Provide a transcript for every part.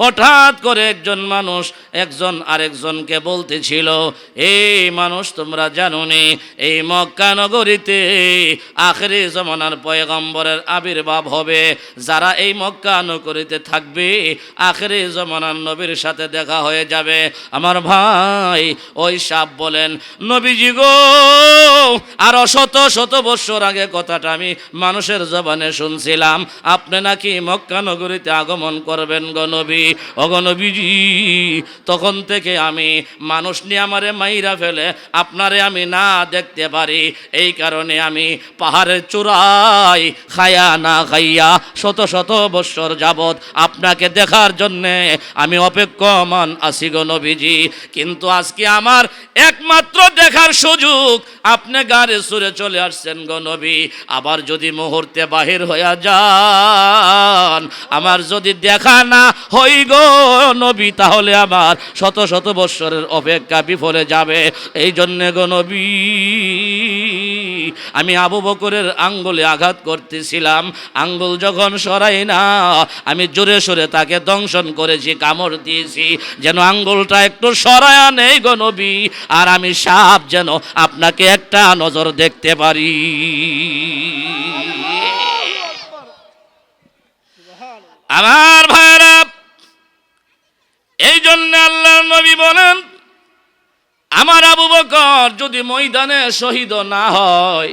হঠাৎ করে একজন মানুষ একজন আরেকজনকে বলতেছিল, এই মানুষ তোমরা জানো নি এই মক্কা নগরীতে আখিরি জমানার পয়গম্বরের আবির্ভাব হবে, যারা এই মক্কা নগরীতে থাকবে আখিরি জমানার নবীর সাথে দেখা হয়ে যাবে। আমার ভাই ওই সাপ বলেন, নবীজি গো আরো শত শত বছর আগে কথাটা আমি মানুষের জবানে শুনছিলাম, আপনি নাকি মক্কা নগরীতে আগমন করবেন গো নবী। ও গো নবীজি, তখন থেকে আমি মানুষ নিয়ে আমারে মাইরা ফেলে আপনারে আমি না দেখতে পারি, এই কারণে আমি পাহাড়ের চূড়ায় খায়া না খাইয়া শত শত বছর যাবত আপনাকে দেখার জন্যে আমি অপেক্ষমান আছি গো নবীজি। কিন্তু আজকে আমার একমাত্র দেখার সুযোগ, আপনি গাড়ি সুরে চলে আসছেন গো নবী। আবার যদি মুহূর্তে বাহির হইয়া যান, আমার যদি দেখা না হই গো নবী, তাহলে আমার শত শত বৎসরের অপেক্ষা বিফলে যাবে। এই জন্যে গো নবী আমি আবু বকরের আঙ্গুলে আঘাত করতেছিলাম, আঙ্গুল যখন সরাই না আমি জোরে সোরে তাকে দংশন করেছি, কামড় দিয়েছি যেন আঙ্গুলটা একটু সরায়া নেই গো নবী, আর আমি সাপ যেন আপনাকে একটা নজর দেখতে পারি। আমার ভাইরা, এই জন্য আল্লাহর নবী বলেন, আমার আবু বকর যদি ময়দানে শহীদ না হয়,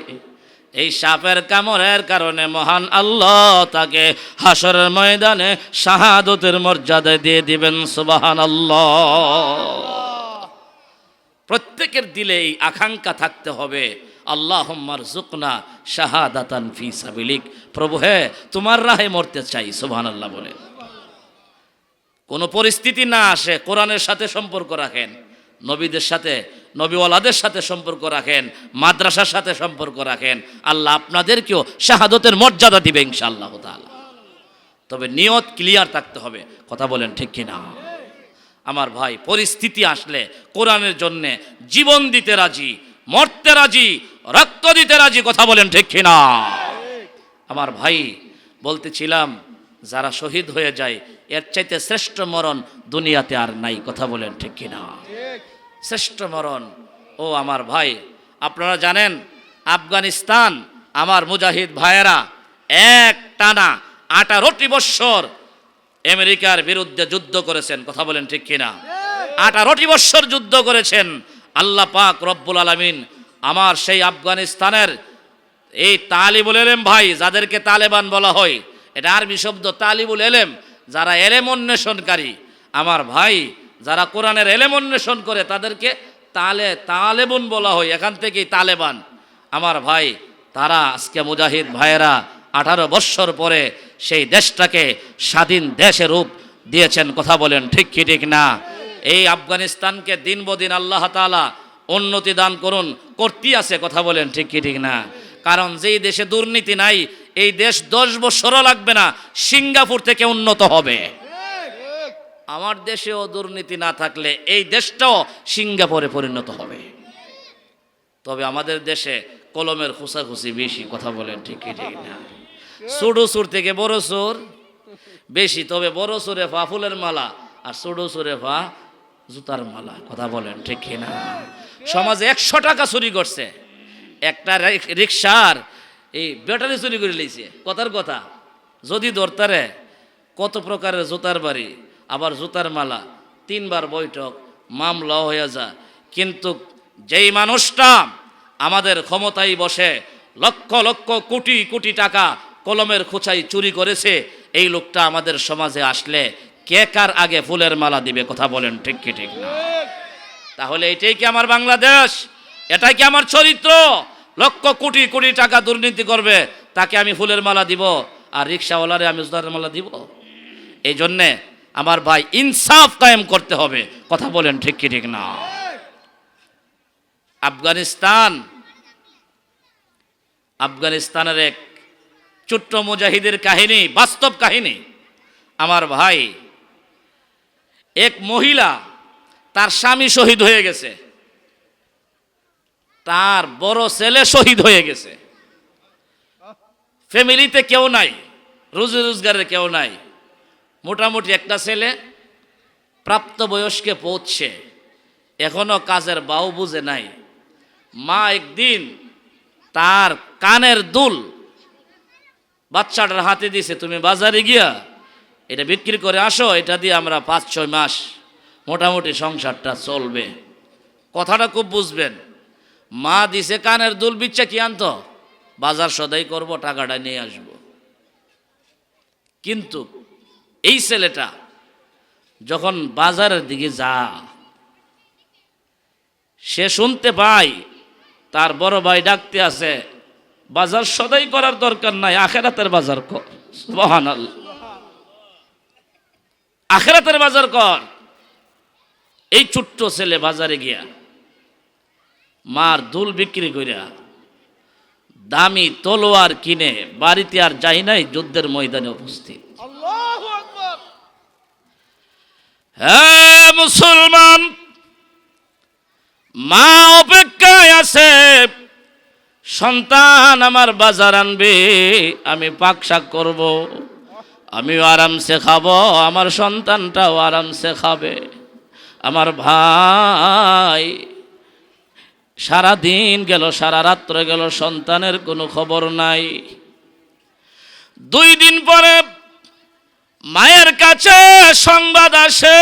এই সাপের কামড়ের কারণে মহান আল্লাহ তাকে হাসরের ময়দানে শাহাদতের মর্যাদা দিয়ে দিবেন। সুবহানাল্লাহ। প্রত্যেকের দিলে এই আকাঙ্ক্ষা থাকতে হবে, আল্লাহুম্মা রযুকনা শাহাদাতান ফি সাবিলিক, প্রভু হে তোমার রাহে মরতে চাই। সুবহানাল্লাহ বলে কোনো পরিস্থিতি না আসে কোরআনের সাথে সম্পর্ক রাখেন, নবীদের সাথে নবীওয়ালাদের সাথে সম্পর্ক রাখেন, মাদ্রাসার সাথে সম্পর্ক রাখেন, আল্লাহ আপনাদেরকেও শাহাদতের মর্যাদা দিবে ইনশাআল্লাহ তাআলা। তবে নিয়ত ক্লিয়ার থাকতে হবে। কথা বলেন ঠিক কিনা? আমার ভাই, পরিস্থিতি আসলে কোরআনের জন্য জীবন দিতে রাজি, মরতে রাজি, রক্ত দিতে রাজি। কথা বলেন ঠিক কিনা? আমার ভাই বলতেছিলাম, যারা শহীদ হয়ে যায় এর চাইতে শ্রেষ্ঠ মরণ দুনিয়াতে আর নাই। কথা বলেন ঠিক কিনা? শ্রেষ্ঠ মরণ। ও আমার ভাই, আপনারা জানেন আফগানিস্তান আমার মুজাহিদ ভাইয়েরা এক টানা 18 বৎসর আমেরিকার বিরুদ্ধে যুদ্ধ করেছেন। কথা বলেন ঠিক কিনা? 18 বৎসর যুদ্ধ করেছেন। আল্লাহ পাক রব্বুল আলামিন আমার সেই আফগানিস্তানের এই তালিবুল এলেম ভাই, যাদেরকে তালেবান বলা হয়, এটা আরবি শব্দ তালিবুল এলেম, যারা এলেম অন্বেষণকারী। আমার ভাই, যারা কোরআনের এলেম অন্বেষণ করে তাদেরকে তালেবুন বলা হয়, এখান থেকেই তালেবান। আমার ভাই, তারা আজকে মুজাহিদ ভাইয়েরা 18 বৎসর পরে সেই দেশটাকে স্বাধীন দেশে রূপ দিয়েছেন। কথা বলেন ঠিক কি ঠিক না? এই আফগানিস্তানকে দিন বদিন আল্লাহ তাআলা উন্নতি দান করুন, করতেই আছে। কথা বলেন ঠিক কি ঠিক না? কারণ যেই দেশে দুর্নীতি নাই, এই দেশ 10 বছরও লাগবে না সিঙ্গাপুর থেকে উন্নত হবে। আমার দেশেও দুর্নীতি না থাকলে এই দেশটাও সিঙ্গাপুরে পরিণত হবে। তবে আমাদের দেশে কলমের খুসাখুসি বেশি। কথা বলেন ঠিক কি ঠিক না? ছোট সুর থেকে বড় সুর বেশি। তবে বড় সুরে ফা ফুলের মালা, আর ছোট সুরে ফা জুতার মালা। কথা বলেন ঠিক না? সমাজে 100 টাকা চুরি করছে, একটা রিক্সার এই ব্যাটারি চুরি করে লিয়েছে। কথার কথা, যদি ধরতারে কত প্রকারের জুতার বাড়ি, আবার জুতার মালা, 3 বার বৈঠক, মামলা হয়ে যা। কিন্তু যেই মানুষটা আমাদের ক্ষমতায় বসে লক্ষ লক্ষ কোটি কোটি টাকা কলমের খোঁচাই চুরি করেছে, এই লোকটা আমাদের সমাজে আসলে কে কার আগে ফুলের মালা দিবে? কথা বলেন ঠিক কি ঠিক না? তাহলে এটাই কি আমার বাংলাদেশ? এটাই কি আমার চরিত্র? লক্ষ কোটি কোটি টাকা দুর্নীতি করবে, তাকে আমি ফুলের মালা দিব, আর রিক্সাওয়ালারে আমি জুতার মালা দিব? এই জন্যে আমার ভাই ইনসাফ কায়েম করতে হবে। কথা বলেন ঠিক কি ঠিক না? আফগানিস্তানের এক ছোট্ট মুজাহিদের কাহিনী, বাস্তব কাহিনী। আমার ভাই, এক মহিলা, তার স্বামী শহীদ হয়ে গেছে, তার বড় ছেলে শহীদ হয়ে গেছে, ফ্যামিলিতে কেউ নাই, রুজি রোজগারের কেউ নাই, মোটামুটি একটা ছেলে প্রাপ্তবয়স্কে পৌঁছে এখনো কাজের বাউ বুঝে নাই, মা একদিন তার কানের দুল বাচ্চাটার হাতে দিছে, তুমি বাজারে গিয়া এটা বিক্রি করে আসো, এটা দিয়ে আমরা 5-6 মাস মোটামুটি সংসারটা চলবে। কথাটা খুব বুঝবেন। মা দিছে কানের দুল, বিচ্ছা কি আনতো, বাজার সদাই করব, টাকাটা নিয়ে আসব। কিন্তু এই ছেলেটা যখন বাজারের দিকে যা, সে শুনতে পায় তার বড় ভাই ডাকতে আছে, বাজার সদাই করার দরকার নাই, আখেরাতের বাজার কর। সুবহানাল্লাহ, আখেরাতের বাজার কর। এই ছোট্ট ছেলে বাজারে গিয়া মার দুল বিক্রি করিয়া দামি তলোয়ার কিনে বাড়িতে আর যাই নাই, যুদ্ধের ময়দানে উপস্থিত। আল্লাহু আকবার। হ্যাঁ মুসলমান, মা অপেক্ষায় আছে, সন্তান আমার বাজার আনবে, আমি পাক শাক করব, আমিও আরামসে খাবো, আমার সন্তানটাও আরামসে খাবে। আমার ভাই সারা দিন গেল, সারা রাত্র গেল, সন্তানের কোনো খবর নাই। 2 দিন পরে মায়ের কাছে সংবাদ আসে,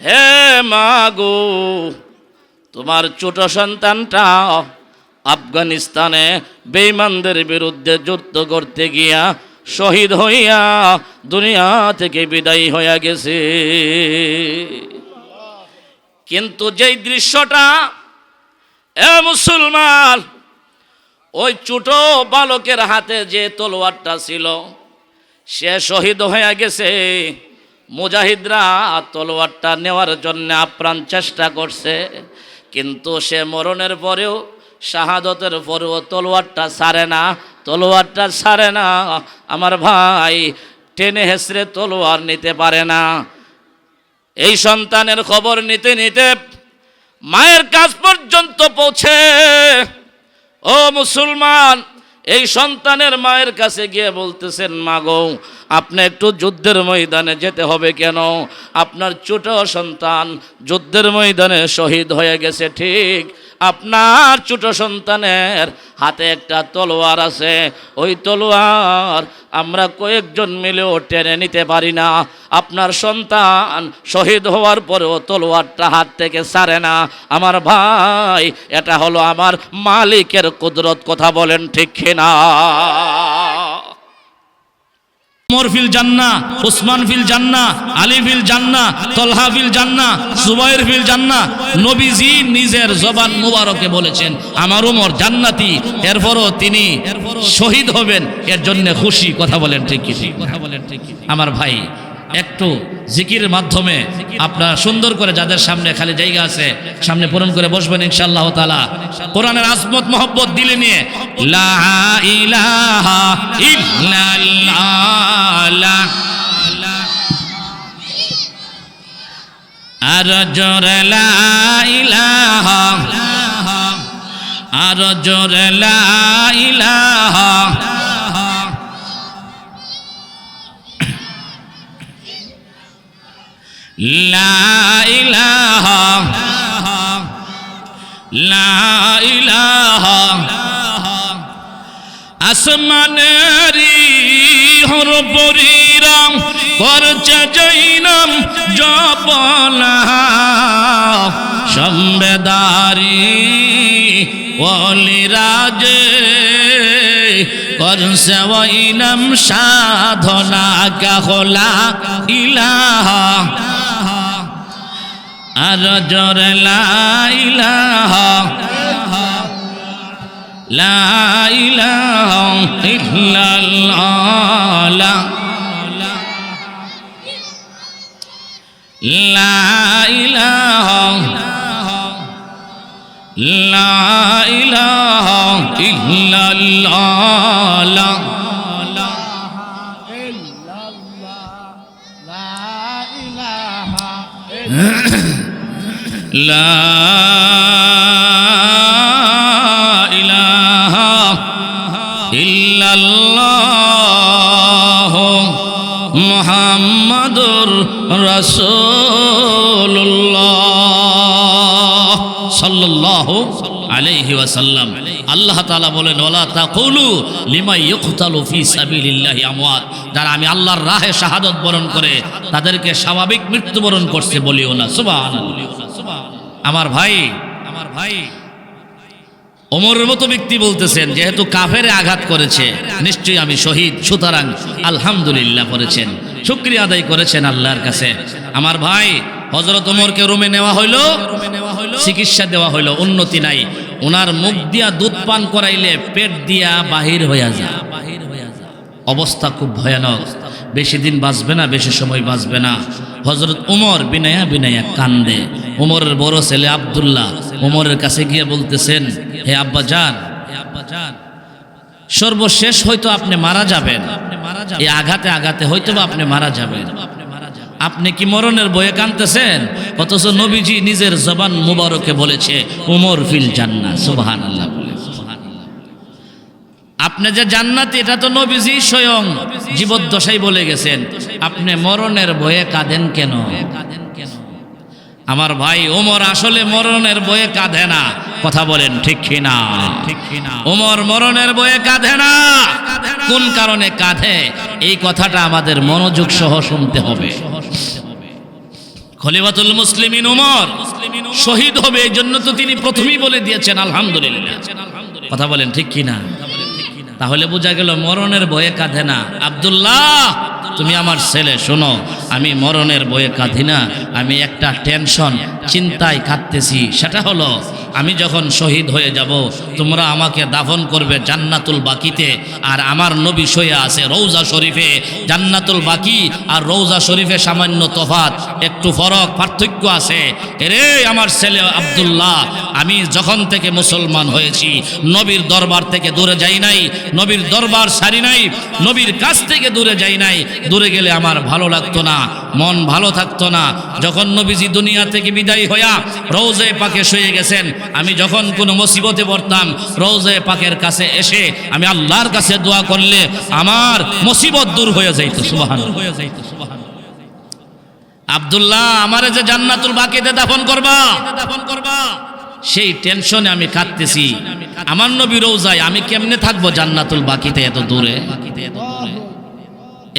হে মা গো, তোমার ছোট সন্তানটা আফগানিস্তানে বেঈমানদের বিরুদ্ধে যুদ্ধ করতে গিয়া শহীদ হইয়া দুনিয়া থেকে বিদায় হইয়া গেছে। কিন্তু যেই দৃশ্যটা, এ মুসলমান, ওই ছোট বালকের হাতে যে তলোয়ারটা ছিল, সে শহীদ হয়ে গেছে। মুজাহিদরা তলোয়ারটা নেওয়ার জন্য আপ্রাণ চেষ্টা করছে, কিন্তু সে মরণের পরেও, শাহাদতের পরেও তলোয়ারটা ছাড়ে না, তলোয়ারটা ছাড়ে না। আমার ভাই টেনে হেসড়ে তলোয়ার নিতে পারে না। এই সন্তানের খবর নিতে নিতে মায়ের কাছ পর্যন্ত পৌঁছে, ও মুসলমান, এই সন্তানের মায়ের কাছে গিয়ে বলতেছেন, মা গো, আপনি একটু যুদ্ধের ময়দানে যেতে হবে কেন? আপনার ছোট সন্তান যুদ্ধের ময়দানে শহীদ হয়ে গেছে, ঠিক আপনার ছোট সন্তানের হাতে একটা তলোয়ার আছে, ওই তলোয়ার আমরা কয়েকজন মিলেও টেনে নিতে পারি না। আপনার সন্তান শহীদ হওয়ার পরেও তলোয়ারটা হাত থেকে ছাড়ে না। আমার ভাই, এটা হলো আমার মালিকের কুদরত। কথা বলেন ঠিক কিনা? ওমর ফিল জান্নাহ, উসমান ফিল জান্নাহ, আলী ফিল জান্নাহ, তলহা ফিল জান্নাহ, জুবাইর ফিল জান্নাহ। নবীজি নিজের জবান মুবারকে বলেছেন, আমার ওমর জান্নাতি, এরপরও তিনি শহীদ হবেন, এর জন্য খুশি। কথা বলেন ঠিক কি? কথা বলেন ঠিক কি? আমার ভাই, একটু জিকিরের মাধ্যমে আপনারা সুন্দর করে, যাদের সামনে খালি জায়গা আছে সামনে পূরণ করে বসবেন ইনশাআল্লাহ তাআলা। কোরআনের আজমত মহব্বত দিলে নিয়ে লা ইলাহা ইল্লাল্লাহ, আর জোরে লা ইলাহা, আর জোরে লা ইলাহা, লা ইলাহা, লা ইলাহা। আসমানেরি হরপরিরা করছে জৈনম জপলা, সম্বেদারি ওলিরাজে করছে ওইনম সাধনা, কাহলা ইলাহা, আর জোরে লা ইলাহা, লা ইলাহা ইল্লাল্লাহ, লা ইলাহা, লা ইলাহা ইল্লাল্লাহ, লা ইলাহা ইল্লাল্লাহ, মুহাম্মাদুর রাসূলুল্লাহ সাল্লাল্লাহু আলাইহি ওয়াসাল্লাম। আল্লাহ তাআলা বলেন, ওয়ালা তাকুলু লিমা ইউকতালু ফি সাবিলিল্লাহি আমওয়াত, যারা আমি আল্লাহর রাহে শাহাদাত বরণ করে তাদেরকে স্বাভাবিক মৃত্যুবরণ করছে বলিও না। সুবহানাল্লাহ। আমার ভাই ওমরের মতো ব্যক্তি বলতেছেন, যেহেতু কাফেরে আঘাত করেছে নিশ্চয়ই আমি শহীদ, সুতরাং আলহামদুলিল্লাহ পড়েছেন, শুকরিয়া আদায় করেছেন আল্লাহর কাছে। আমার ভাই, হযরত ওমরকে রুমে নেওয়া হইলো, চিকিৎসা দেওয়া হইলো, উন্নতি নাই। ওনার মুখ দিয়া দুধ পান করাইলে পেট দিয়া বাহির হইয়া যায়, অবস্থা খুব ভয়ানক, বেশি দিন বাঁচবে না, বেশি সময় বাঁচবে না। হযরত ওমর বিনায়া বিনায়া কান্দে। ওমরের বড় ছেলে আব্দুল্লাহ ওমরের কাছে গিয়ে বলতেছেন, হে আব্বাজান, সর্বশেষ হয়তো আপনি মারা যাবেন, এই আঘাতে আঘাতে হয়তো বা আপনি মারা যাবেন, আপনি কি মরণের ভয়ে কাঁদতেছেন? অথচ নবীজি নিজের জবান মুবারকে বলেছে ওমর ফিল জান্নাহ। সুবহানাল্লাহ। আপনি যে জান্নাতি এটা তো নবীজি স্বয়ং জীবদ্দশায় বলে গেছেন, আপনি মরণের ভয়ে কাঁদেন কেন? আমার ভাই, ওমর আসলে মরণের ভয়ে কাঁদে না, কথা বলেন ঠিক কিনা? ওমর মরণের ভয়ে কাঁদে না। কোন কারণে কাঁদে এই কথাটা আমাদের মনোযোগ সহ শুনতে হবে। খলিফাতুল মুসলিমিন ওমর শহীদ হবে, এই জন্য তো তিনি প্রথমেই বলে দিয়েছেন আলহামদুলিল্লাহ, কথা বলেন ঠিক কিনা? তাহলে বোঝা গেল মরণের ভয়ে কাঁদে না। আব্দুল্লাহ, তুমি আমার ছেলে, শোনো, আমি মরণের ভয়ে কাঁদি না, আমি একটা টেনশন চিন্তায় কাঁদতেছি। সেটা হলো, আমি যখন শহীদ হয়ে যাব তোমরা আমাকে দাফন করবে জান্নাতুল বাকিতে, আর আমার নবী শুয়ে আছে রওজা শরীফে। জান্নাতুল বাকি আর রওজা শরীফে সামান্য তফাৎ, একটু ফরক পার্থক্য আছে। এরে আমার ছেলে আব্দুল্লাহ, আমি যখন থেকে মুসলমান হয়েছি নবীর দরবার থেকে দূরে যাই নাই, নবীর দরবার সারি নাই, নবীর কাছ থেকে দূরে যাই নাই। দূরে গেলে আমার ভালো লাগতো না, মন ভালো থাকতো না। যখন নবীজি দুনিয়া থেকে বিদায় হইয়া রওজা পাকে শুয়ে গেছেন, আমি যখন কোনো মুসিবতে পড়তাম রওজা পাকের কাছে এসে আমি আল্লাহর কাছে দোয়া করলে আমার মুসিবত দূর হয়ে যাইত। সুবহানাল্লাহ। আব্দুল্লাহ, আমারে যে জান্নাতুল বাকিতে দাফন করবা, সেই টেনশনে আমি কাঁদতেছি। আমার নবী রওজায়, আমি কেমনে থাকবো জান্নাতুল বাকিতে এত দূরে?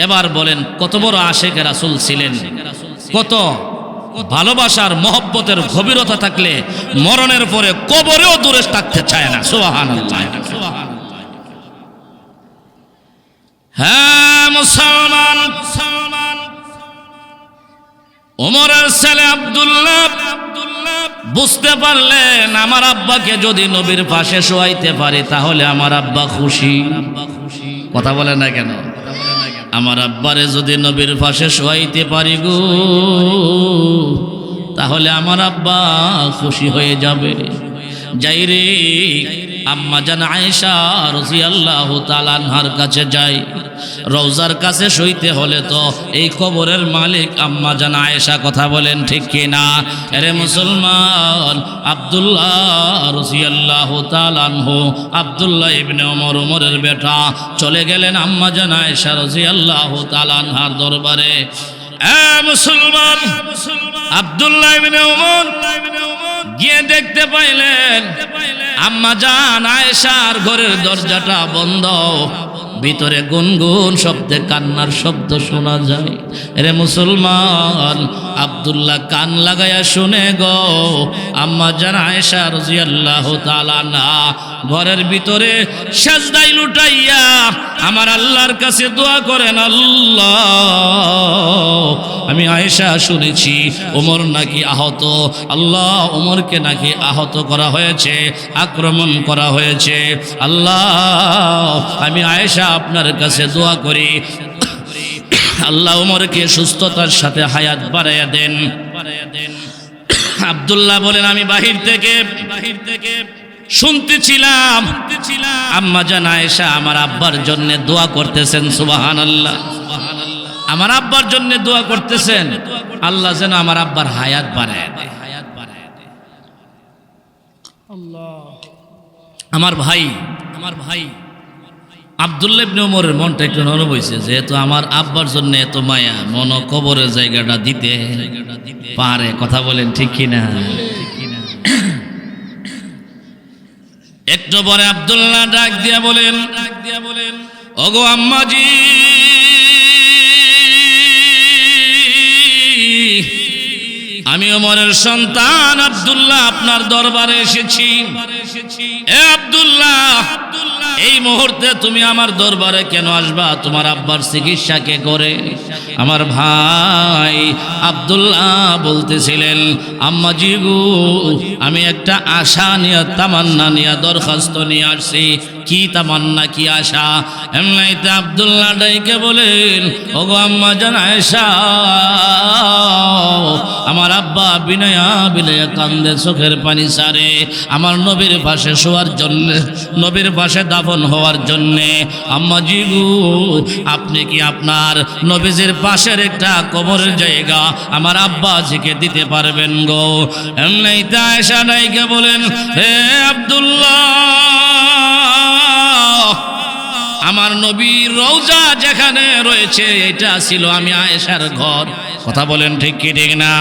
এবার বলেন, কত বড় আশেকে রাসূল ছিলেন, কত ভালোবাসার মহব্বতের গভীরতা থাকলে মরণের পরে কবরেও দূরে থাকতে চায় না। সুবহানাল্লাহ। হ্যাঁ মুসলমান, ওমরের ছেলে আব্দুল্লাহ বুঝতে পারলেন, আমার আব্বাকে যদি নবীর পাশে শোয়াইতে পারি তাহলে আমার আব্বা খুশি। কথা বলে না কেন? আমার আব্বারে যদি নবীর পাশে শোয়াইতে পারি গো, তাহলে আমার আব্বা খুশি হয়ে যাবে। যাই রে, আম্মা জান আয়েশা রাদিয়াল্লাহু তাআলা আনহার কাছে যাই। রওজার কাছে শুইতে হলে তো এই কবরের মালিক আম্মা জান আয়েশা, কথা বলেন ঠিক কিনা? আরে মুসলমান, আব্দুল্লাহ রাদিয়াল্লাহু তাআলা আনহু, আব্দুল্লাহ ইবনে ওমর, ওমরের বেটা, চলে গেলেন আম্মা জান আয়েশা রাদিয়াল্লাহু তাআলা আনহার দরবারে। এ মুসলমান, আব্দুল্লাহ ইবনে ওমর গিয়ে দেখতে পাইলেন আম্মা জান আয়েশার ঘরের দরজাটা বন্ধ, ভিতরে গুনগুন শব্দে কান্নার শব্দ শোনা যায়। রে মুসলমান, আব্দুল্লাহ কান লাগায়া শুনে গো, আম্মা জান আয়েশা রাদিয়াল্লাহু তাআলা আনহা ঘরের ভিতরে সাজদায় লুটাইয়া আমার আল্লাহর কাছে দোয়া করেন, আল্লাহ, আমি আয়েশা শুনেছি ওমর নাকি আহত, আল্লাহ ওমরকে নাকি আহত করা হয়েছে, আক্রমণ করা হয়েছে। আল্লাহ, আমি আয়েশা আপনার কাছে দোয়া করি, আল্লাহ ওমরকে সুস্থতার সাথে হায়াত বাড়াইয়া দেন। আব্দুল্লাহ বলেন, আমি বাহির থেকে শুনতেছিলাম আম্মা জান আয়েশা আমার আব্বার জন্য দোয়া করতেছেন। সুবহানাল্লাহ। আমার আব্বার জন্য দোয়া করতেছেন, আল্লাহ যেন আমার আব্বার হায়াত বাড়ায় দেয়। আমার ভাই, আব্দুল্লাহ ইবনে ওমরের মনটা একটু নরম হয়েছে, যেহেতু আমার আব্বার জন্য এত মায়া, মন কবরের জায়গাটা দিতে পারে। কথা বলেন ঠিক কিনা? একটু পরে আব্দুল্লাহ ডাক দিয়া বলেন, ওগো আম্মাজি, আমি ওমরের সন্তান আব্দুল্লাহ আপনার দরবারে এসেছি। এ আব্দুল্লাহ, এই মুহূর্তে তুমি আমার দরবারে কেন আসবা? তোমার আব্বার চিকিৎসা কে করে? আমার ভাই আব্দুল্লাহ বলতেছিলেন, আম্মাজি গো, আমি একটা আশা নিয়ে, তামান্না নিয়ে, দরখাস্ত নিয়ে আসছি। কি তামান্না, কি আশা? এমনিতে আব্দুল্লাহ ডাইকে বলেন, ওগো আম্মা জান আয়েশা, আমার আব্বা বিনয়া বিনয়া কান্দে, চোখের পানি ছাড়ে আমার নবীর পাশে শোয়ার জন্য, নবীর পাশে দাফন হওয়ার জন্যে। আম্মাজি গো, আপনি কি আপনার নবীজির পাশের একটা কবরের জায়গা আমার আব্বাজিকে দিতে পারবেন গো? এমনিতে আয়েশা ডাইকে বলেন, হে আব্দুল্লাহ, আমার নবীর রওজা যেখানে রয়েছে এটা ছিল আমি আয়েশার ঘর। কথা বলেন ঠিক কি ঠিক না?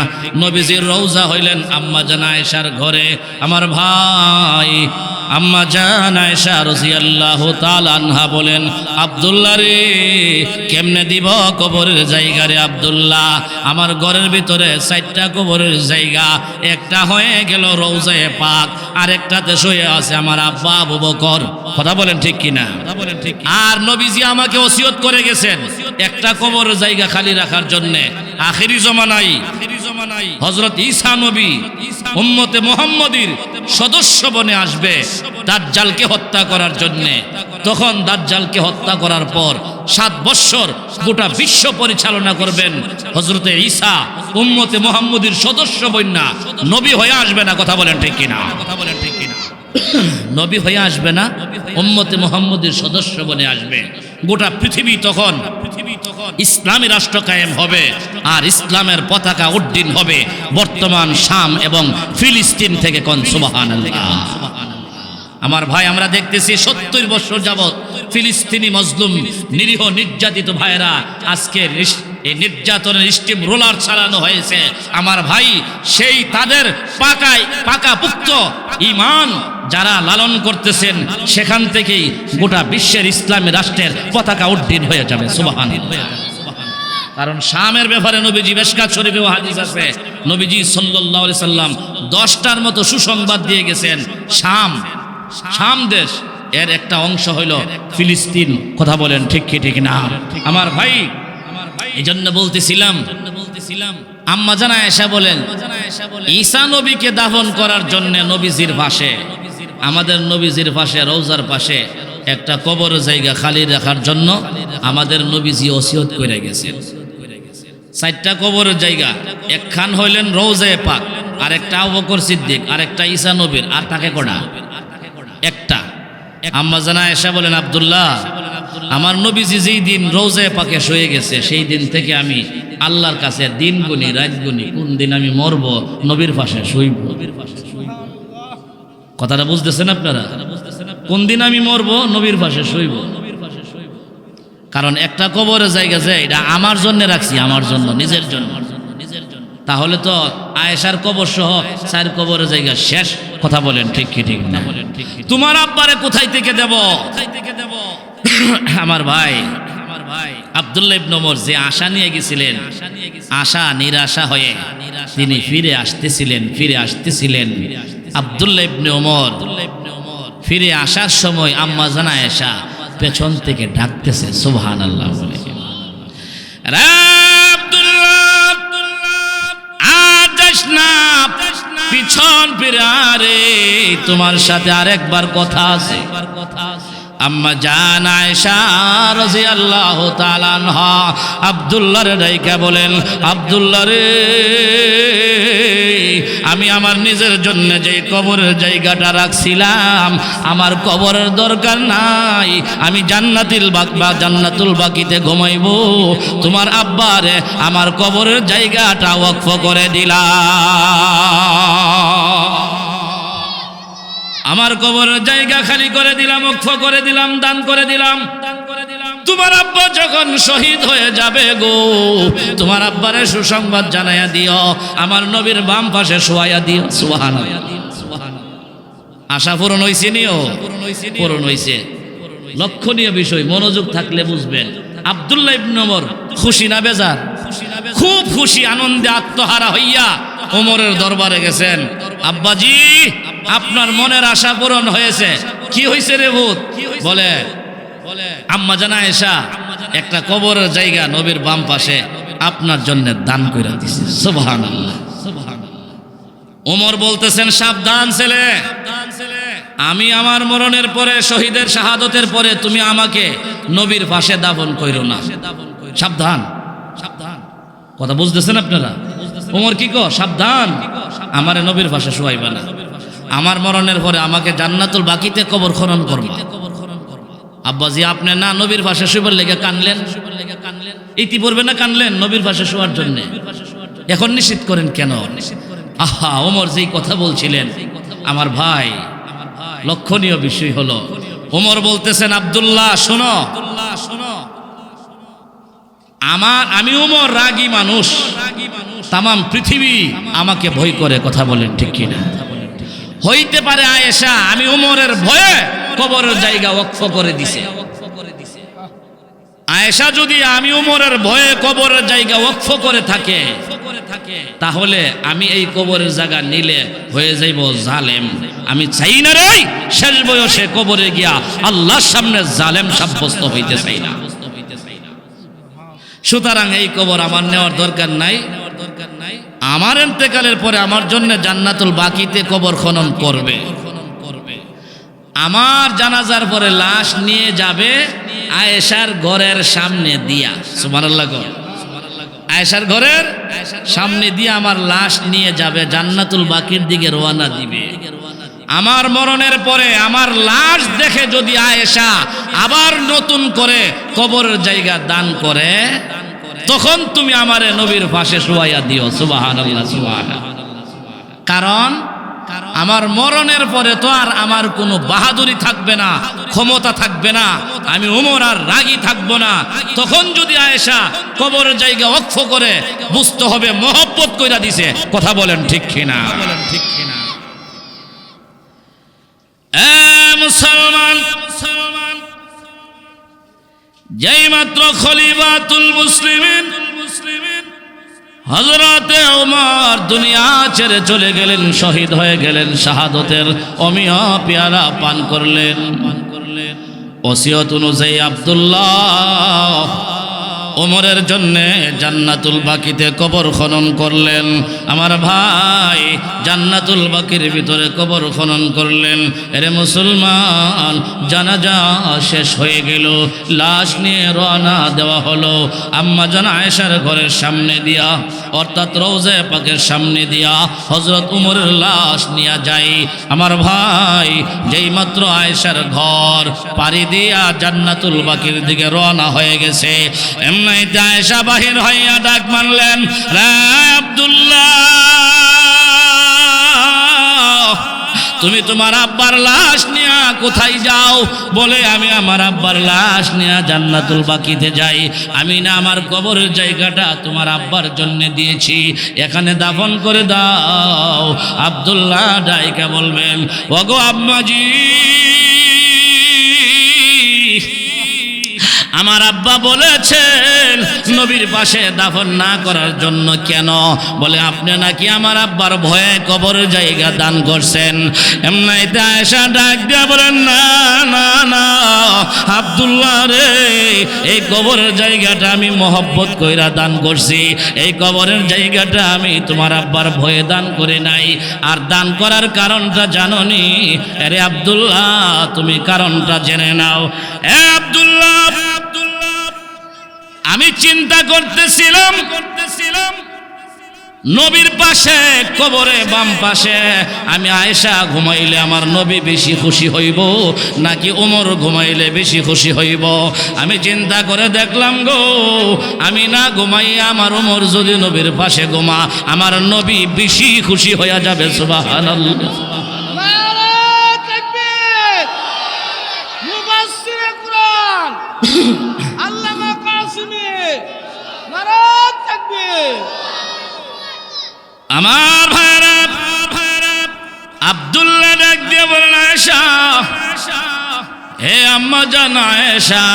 নবীজির রওজা হইলেন আম্মা জান আয়েশার ঘরে। আমার ভাই আম্মা জান আয়েশা রাদিয়াল্লাহু তাআলা আনহা বলেন, আব্দুল্লাহ রে, কেমনে দিব কবরের জায়গা রে আব্দুল্লাহ? আমার ঘরের ভিতরে 4টা কবরের জায়গা, একটা হয়ে গেল রওজায়ে পাক, আরেকটাতে শুয়ে আছে আমার আব্বা আবু বকর। কথা বলেন ঠিক কিনা? আর নবীজি আমাকে ওসিয়ত করে গেছেন একটা কবরের জায়গা খালি রাখার জন্য। আখেরি জমানায় হযরত ঈসা নবী উম্মতে মুহাম্মদীর সদস্য বনে আসবে দাজ্জালকে হত্যা করার জন্য। তখন দাজ্জালকে হত্যা করার পর 7 বৎসর গোটা বিশ্ব পরিচালনা করবেন হযরতে ঈসা, উম্মতে মুহাম্মদীর সদস্য বন্যা, নবী হয়ে আসবে না। কথা বলেন ঠিক কিনা? নবী হয়ে আসবে না, উম্মতে মুহাম্মদীর সদস্য বনে আসবে। গোটা পৃথিবী তখন ইসলামী রাষ্ট্র কায়েম হবে আর ইসলামের পতাকা উড্ডীন হবে বর্তমান শাম এবং ফিলিস্তিন থেকে। কোন সুবহানাল্লাহ। আমার ভাই, আমরা দেখতেছি 70 বছর যাবত ফিলিস্তিনি মজলুম নিরীহ নির্যাতিত ভাইরা আজকে এই নির্যাতনের স্টিম রোলার চালানো হয়েছে। আমার ভাই, সেই তাদের পাকাপুক্ত ঈমান যারা লালন করতেছেন, সেখান থেকেই গোটা বিশ্বের ইসলামী রাষ্ট্রের পতাকা উড্ডীন হয়ে যাবে। সুবহানাল্লাহ। কারণ শামের ব্যাপারে নবীজি মিশকাত শরীফেও হাদিস আছে, নবীজি সাল্লাল্লাহু আলাইহি সাল্লাম 10টার মতো সুসংবাদ দিয়ে গেছেন। শাম দেশ এর একটা অংশ হইল ফিলিস্তিন। কথা বলেন ঠিক কি ঠিক না? আমার ভাই, এই জন্য বলতেছিলাম, আম্মা জান আয়েশা বলেন, ঈসা নবীকে দাফন করার জন্য নবীজির পাশে, আমাদের নবীজির পাশে, রওজার পাশে একটা কবর জায়গা খালি রাখার জন্য আমাদের নবীজি ওসিয়ত করে গেছেন। 4টা কবরের জায়গা, একখান হইলেন রওজায়ে পাক, আরেকটা আবু বকর সিদ্দিক, আরেকটা ঈসা নবীর, আর তাকে কোডা একটা। আম্মা জান আয়েশা বলেন, আব্দুল্লাহ, আমার নবীজি যেই দিন রওজায়ে পাকে শুয়ে গেছে, সেই দিন থেকে আমি আল্লাহর কাছে দিন গুনি, রাত গুনি, কোন দিন আমি মরব, নবীর পাশে শুইব। কথাটা বুঝতেছেন আপনারা? কোন দিন আমি মরব, নবীর পাশে শুইব। কারণ একটা কবরের জায়গা যে এটা আমার জন্য রাখছি, আমার জন্য, নিজের জন্য। তাহলে তো আয়েশার কবর সহ 4 কবরের জায়গা শেষ। কথা বলেন ঠিক কি ঠিক না? তোমার আব্বারে কোথায় থেকে দেব? আমার ভাই আব্দুল্লাহ ইবনে ওমর যে আশা নিয়ে গেছিলেন, আশা নিরাশা হয়ে তিনি ফিরে আসতেছিলেন। আব্দুল্লাহ ইবনে ওমর ফিরে আসার সময় আম্মা জান আয়েশা পেছন থেকে ডাকতেছে সুবহানাল্লাহ বলে, রে আব্দুল্লাহ, আজ যাস না, পিছন ফিরে আরে, তোমার সাথে আরেকবার কথা আছে। আম্মা জান আয়েশা রাদিয়াল্লাহু তাআলা আনহা আব্দুল্লাহ রে ডাইকা বলেন, আব্দুল্লাহ রে, আমি আমার নিজের জন্য যে কবরের জায়গাটা রাখছিলাম, আমার কবরের দরকার নাই, আমি জান্নাতুল বাকিতে ঘুমাইব। তোমার আব্বারে আমার কবরের জায়গাটা ওয়াকফ করে দিলাম, আমার কবরের জায়গা খালি করে দিলাম, ওয়াকফ করে দিলাম, দান করে দিলাম। তোমার আব্বা যখন শহীদ হয়ে যাবে গো, তোমার আব্বারে সুসংবাদ জানাইয়া দিও, আমার নবীর বাম পাশে শোয়াইয়া দিও। সুবহানাল্লাহ। আশা পূরণ হইছে নিও? পূরণ হইছে। লক্ষণীয় বিষয়, মনোযোগ থাকলে বুঝবেন। আব্দুল্লাহ ইবনে ওমর খুশি না বেজার? খুব খুশি, আনন্দে আত্মহারা হইয়া ওমরের দরবারে গেছেন। আব্বাজি, আপনার মনের আশা পূরণ হয়েছে। কি হয়েছে রে ভূত? বলে আম্মা জান আয়েশা একটা কবরের জায়গা নবীর বাম পাশে আপনার জন্য দান কইরা দিছে। সুবহানাল্লাহ, সুবহানাল্লাহ। ওমর বলতেছেন, সাবধান ছেলে, আমি আমার মরণের পরে, শহীদের শাহাদতের পরে তুমি আমাকে নবীর পাশে দাফন কইরো না। সাবধান, সাবধান। কথা বুঝতেছেন আপনারা? ওমর কি কো? সাবধান, আমারে নবীর পাশে শোয়াইবা না। আমার মরণের পরে আমাকে জান্নাতুল বাকিতে কবর খনন করবা। আব্বাজি, আপনি না নবীর পাশে শুবার লেগে কানলেন, ইতিপূর্বে না কানলেন নবীর পাশে শোয়ার জন্য, এখন নিষেধ করেন কেন? আহা, ওমর যেই কথা বলছিলেন আমার ভাই, লক্ষণীয় বিষয় হলো ওমর বলতেছেন, আব্দুল্লাহ শোনো, আমি ওমর রাগী মানুষ, তামাম পৃথিবী আমাকে ভয় করে। কথা বলেন ঠিক কিনা? হইতে পারে আয়েশা আমি ওমরের ভয়ে কবরের জায়গা ওয়াকফ করে দিছে। আয়েশা যদি আমি ওমরের ভয়ে কবরের জায়গা ওয়াকফ করে থাকে, তাহলে আমি এই কবরের জায়গা নিলে হয়ে যাইব জালেম। আমি চাই না রে শেষ বয়সে কবরে গিয়া আল্লাহর সামনে জালেম সাব্যস্ত হইতে চাই না। সুতরাং এই কবর আমার নেওয়ার দরকার নাই। আমার ইন্তেকালের পরে আমার জন্য জান্নাতুল বাকিতে কবর খনন করবে। আমার জানাজার পরে লাশ নিয়ে যাবে আয়েশার ঘরের সামনে দিয়া। সুবহানাল্লাহ। আয়েশার ঘরের সামনে দিয়ে আমার লাশ নিয়ে যাবে, জান্নাতুল বাকির দিকে রওনা দিবে। আমার মরণের পরে আমার লাশ দেখে যদি আয়েশা আবার নতুন করে কবরের জায়গা দান করে, তখন তুমি আমারে নবীর পাশে শোয়াইয়া দিও। সুবহানাল্লাহ, সুবহানাল্লাহ। কারণ আমার মরণের পরে তো আর আমার কোনো বাহাদুরি থাকবে না, ক্ষমতা থাকবে না, আমি ওমর আর রাগী থাকবো না। তখন যদি আয়েশা কবরের জায়গা ওয়াকফ করে, বুঝতে হবে মহব্বত কইরা দিছে। কথা বলেন ঠিক কিনা? মুসলমান, যেই মাত্র খলিফাতুল মুসলিমিন হযরতে ওমর দুনিয়া ছেড়ে চলে গেলেন, শহীদ হয়ে গেলেন, শাহাদতের অমিয় পেয়ালা পান করলেন। ওসিয়ত অনুযায়ী আব্দুল্লাহ ওমরের জন্যে জান্নাতুল বাকিতে কবর খনন করলেন। আমার ভাই জান্নাতুল বাকির ভিতরে কবর খনন করলেন। এরে মুসলমান, জানাজা শেষ হয়ে গেল, লাশ নিয়ে রওনা দেওয়া হলো আম্মা জান আয়েশার ঘরের সামনে দিয়া, অর্থাৎ রওজা পাকের সামনে দিয়া হযরত ওমরের লাশ নিয়ে যায়। আমার ভাই যেই মাত্র আয়েশার ঘর পাড়ি দিয়া জান্নাতুল বাকির দিকে রওনা হয়ে গেছে, এমনিতে আয়েশা বাহির হইয়া ডাক মারলেন, রে আব্দুল্লাহ, তুমি তোমার আব্বার লাশ নিয়ে কোথায় যাও? বলে আমি আমার আব্বার লাশ নিয়ে জান্নাতুল বাকিতে যাই। আমি না আমার কবরের জায়গাটা তোমার আব্বার জন্য দিয়েছি, এখানে দাফন করে দাও। আব্দুল্লাহ ডাইকা বলবেন, ওগো আম্মাজি, আমার আব্বা বলেছেন নবীর পাশে দাফন না করার জন্য। কেন? বলে আপনি নাকি আমার আব্বার ভয়ে কবরের জায়গা দান করছেন। এমনিতে আয়েশা ডাক দিয়া বলেন, না না না আব্দুল্লাহ রে, এই কবরের জায়গাটা আমি মহব্বত কইরা দান করছি, এই কবরের জায়গাটা আমি তোমার আব্বার ভয়ে দান করে নাই। আর দান করার কারণটা জানোনি? আরে আব্দুল্লাহ, তুমি কারণটা জেনে নাও। এ আব্দুল্লাহ, আমি চিন্তা করতেছিলাম নবীর পাশে কবরে বাম পাশে আমি আয়েশা ঘুমাইলে আমার নবী বেশি খুশি হইব নাকি ওমর ঘুমাইলে বেশি খুশি হইব। আমি চিন্তা করে দেখলাম গো, আমি না ঘুমাইয়া আমার ওমর যদি নবীর পাশে ঘুমা, আমার নবী বেশি খুশি হইয়া যাবে। সুবহানাল্লাহ। আমার ভাইরা আব্দুল্লাহ ডাক দিয়ে বলেন, আয়েশা, হে আম্মা জান আয়েশা,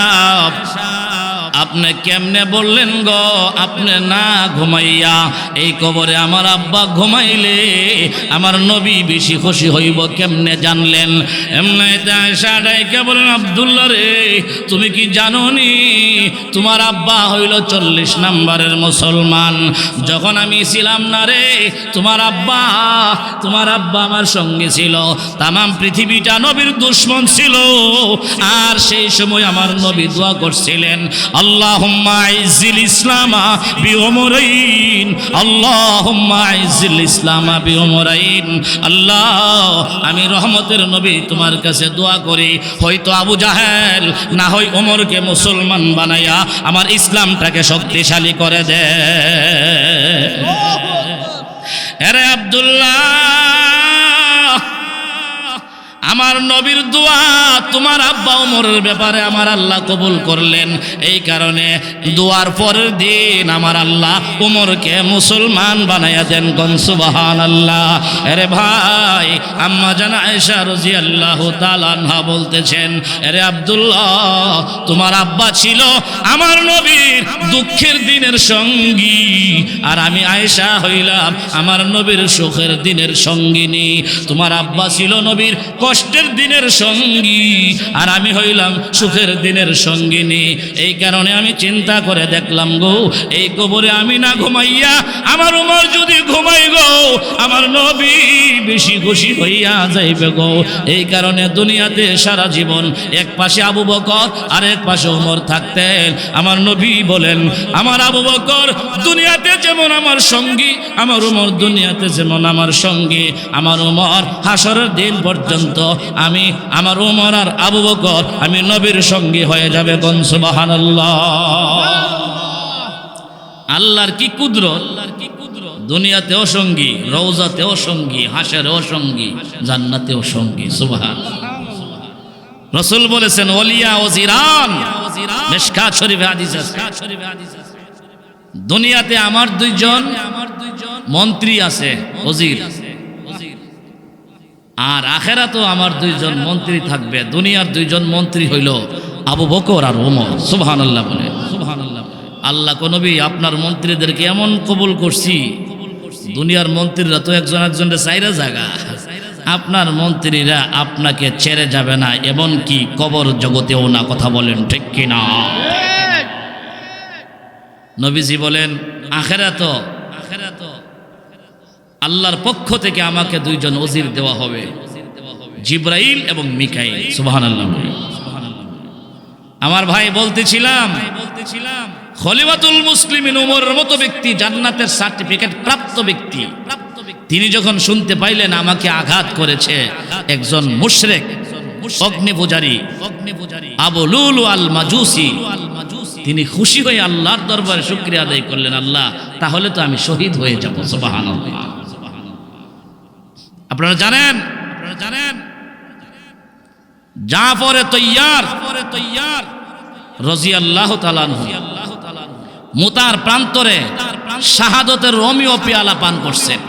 আপনি কেমনে বললেন গো আপনি না ঘুমাইয়া এই কবরে আমার আব্বা ঘুমাইলে আমার নবী বেশি খুশি হইব কেমনে জানলেন? এমনিতে আয়েশা ডাইকে বলেন, আব্দুল্লাহ রে, তুমি কি জানোনি তোমার আব্বা হইল 40 নম্বরের মুসলমান। যখন আমি ছিলাম না রে, তোমার আব্বা আমার সঙ্গে ছিল। তাম পৃথিবীটা নবীর দুশ্মন ছিল, আর সেই সময় আমার নবী দোয়া করছিলেন, আল্লাহুম্মা আইজ্জিল ইসলামা বিউমরাইন, আল্লাহুম্মা আইজ্জিল ইসলামা বিউমরাইন। আল্লাহ, আমি রহমতের নবী তোমার কাছে দোয়া করি, হয়তো আবু জাহেল না হয় ওমরকে মুসলমান বানাইয়া আমার ইসলামটাকে শক্তিশালী করে দে। আরে আব্দুল্লাহ, আমার নবীর দোয়া তোমার আব্বা ওমরের ব্যাপারে আমার আল্লাহ কবুল করলেন। এই কারণে দোয়ার পরের দিন আমার আল্লাহ ওমরকে মুসলমান বানাইয়া দেন। কোন সুবহানাল্লাহ। আরে ভাই, আম্মা জান আয়েশা রাদিয়াল্লাহু তাআলা আনহা বলতেছেন, আরে আব্দুল্লাহ, তোমার আব্বা ছিল আমার নবীর দুঃখের দিনের সঙ্গী, আর আমি আয়েশা হইলাম আমার নবীর সুখের দিনের সঙ্গিনী। তোমার আব্বা ছিল নবীর কষ্টের দিনের সঙ্গী, আর আমি হইলাম সুখের দিনের সঙ্গিনী। এই কারণে আমি চিন্তা করে দেখলাম গো, এই কবরে আমি না ঘুমাইয়া আমার উমর যদি ঘুমাই গো, আমার নবী বেশি খুশি হইয়া যাইবে গো। এই কারণে দুনিয়াতে সারা জীবন এক পাশে আবু বকর আর এক পাশে উমর থাকতেন। আমার নবী বলেন, আমার আবু বকর দুনিয়াতে যেমন আমার সঙ্গী, আমার উমর দুনিয়াতে যেমন আমার সঙ্গী। আমার উমর হাসরের দিন পর্যন্ত আমি, আমার উমর আর আবু বকর আমি নবীর সঙ্গী হয়ে যাবে। কোন সুবহানাল্লাহ। আল্লাহর কি কুদরত, দুনিয়াতেও সঙ্গী, রওজাতেও সঙ্গী, হাসরেও সঙ্গী, জান্নাতেও সঙ্গী। সুবহানাল্লাহ। রাসূল বলেছেন, ওলিয়া ওজিরান, মিশকাত শরীফে হাদিস আছে। দুনিয়াতে আমার দুইজন মন্ত্রী আছে, ওজির, আর আখেরাতেও আমার দুইজন মন্ত্রী থাকবে। দুনিয়ার দুইজন মন্ত্রী হইল আবু বকর আর ওমর। সুবহানাল্লাহ বলে, সুবহানাল্লাহ। আল্লাহ কোন নবী আপনার মন্ত্রীদেরকে এমন কবুল করছি, দুনিয়ার মন্ত্রীরা তো একজন একজনের চাইরা জায়গা, আপনার মন্ত্রীরা আপনাকে ছেড়ে যাবে না, এমন কি কবর জগতেও না। কথা বলেন ঠিক কিনা? নবীজি বলেন, আখেরাত আল্লাহর পক্ষ থেকে আমাকে দুইজন ওজির দেওয়া হবে, জিব্রাইল এবং মিকাইল। সুবহানাল্লাহ। আমার ভাই বলতেছিলাম, খলিফাতুল মুসলিমিন ওমরের মতো ব্যক্তি, জান্নাতের সার্টিফিকেট প্রাপ্ত ব্যক্তি, তিনি যখন শুনতে পাইলেন আমাকে আঘাত করেছে একজন মুশরিক অগ্নি পূজারী আবু লুলু আল মাজুসি, তিনি খুশি হয়ে আল্লাহর দরবারে শুকরিয়া আদায় করলেন, আল্লাহ, তাহলে তো আমি শহীদ হয়ে যাব। সুবহানাল্লাহ। আপনারা জানেন জাফর তৈয়ার রাদিয়াল্লাহু তাআলা আনহু মুতার প্রান্তরে শাহাদতের রোমিও পেয়ালা পান করছেন,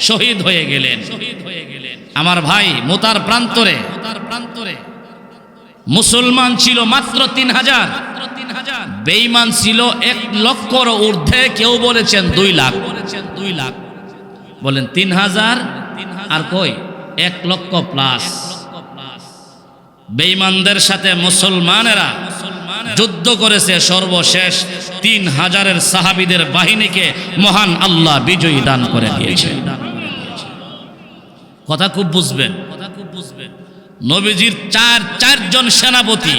শহীদ হয়ে গেলেন। আমার ভাই, মুতার প্রান্তরে মুসলমান ছিল মাত্র 3000, বেঈমান ছিল 1 লক্ষর ঊর্ধ্বে, কেউ বলেছেন 2 লাখ। বলেন 3000 আর কই 1 লক্ষ প্লাস। বেঈমানদের সাথে মুসলমানেরা যুদ্ধ করেছে, সর্বশেষ 3000 সাহাবীদের বাহিনীকে মহান আল্লাহ বিজয়ী দান করে দিয়েছে। কথা খুব বুঝবেন। নবীজির চারজন সেনাপতি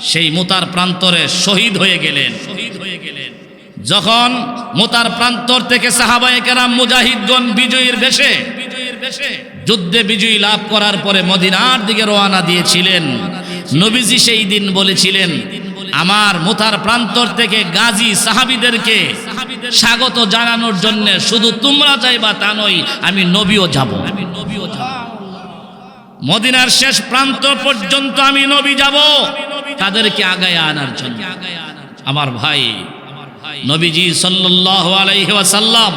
সেই মুতার প্রান্তরে শহীদ হয়ে গেলেন। যখন মুতার প্রান্তর থেকে সাহাবায়ে কেরাম মুজাহিদগণ বিজয়ীর বেশে যুদ্ধে বিজয়ী লাভ করার পরে মদিনার দিকে রওনা দিয়েছিলেন, নবীজি সেই দিন বলেছিলেন, আমার মুতার প্রান্তর থেকে গাজী সাহাবীদেরকে স্বাগত জানানোর জন্য শুধু তোমরা যাইবা তা নয়, আমি নবীও যাব। মদিনার শেষ প্রান্ত পর্যন্ত আমি নবী যাব, তাদেরকে আগায় আনার জন্য। আমার ভাই, নবীজি সাল্লাল্লাহু আলাইহি ওয়াসাল্লাম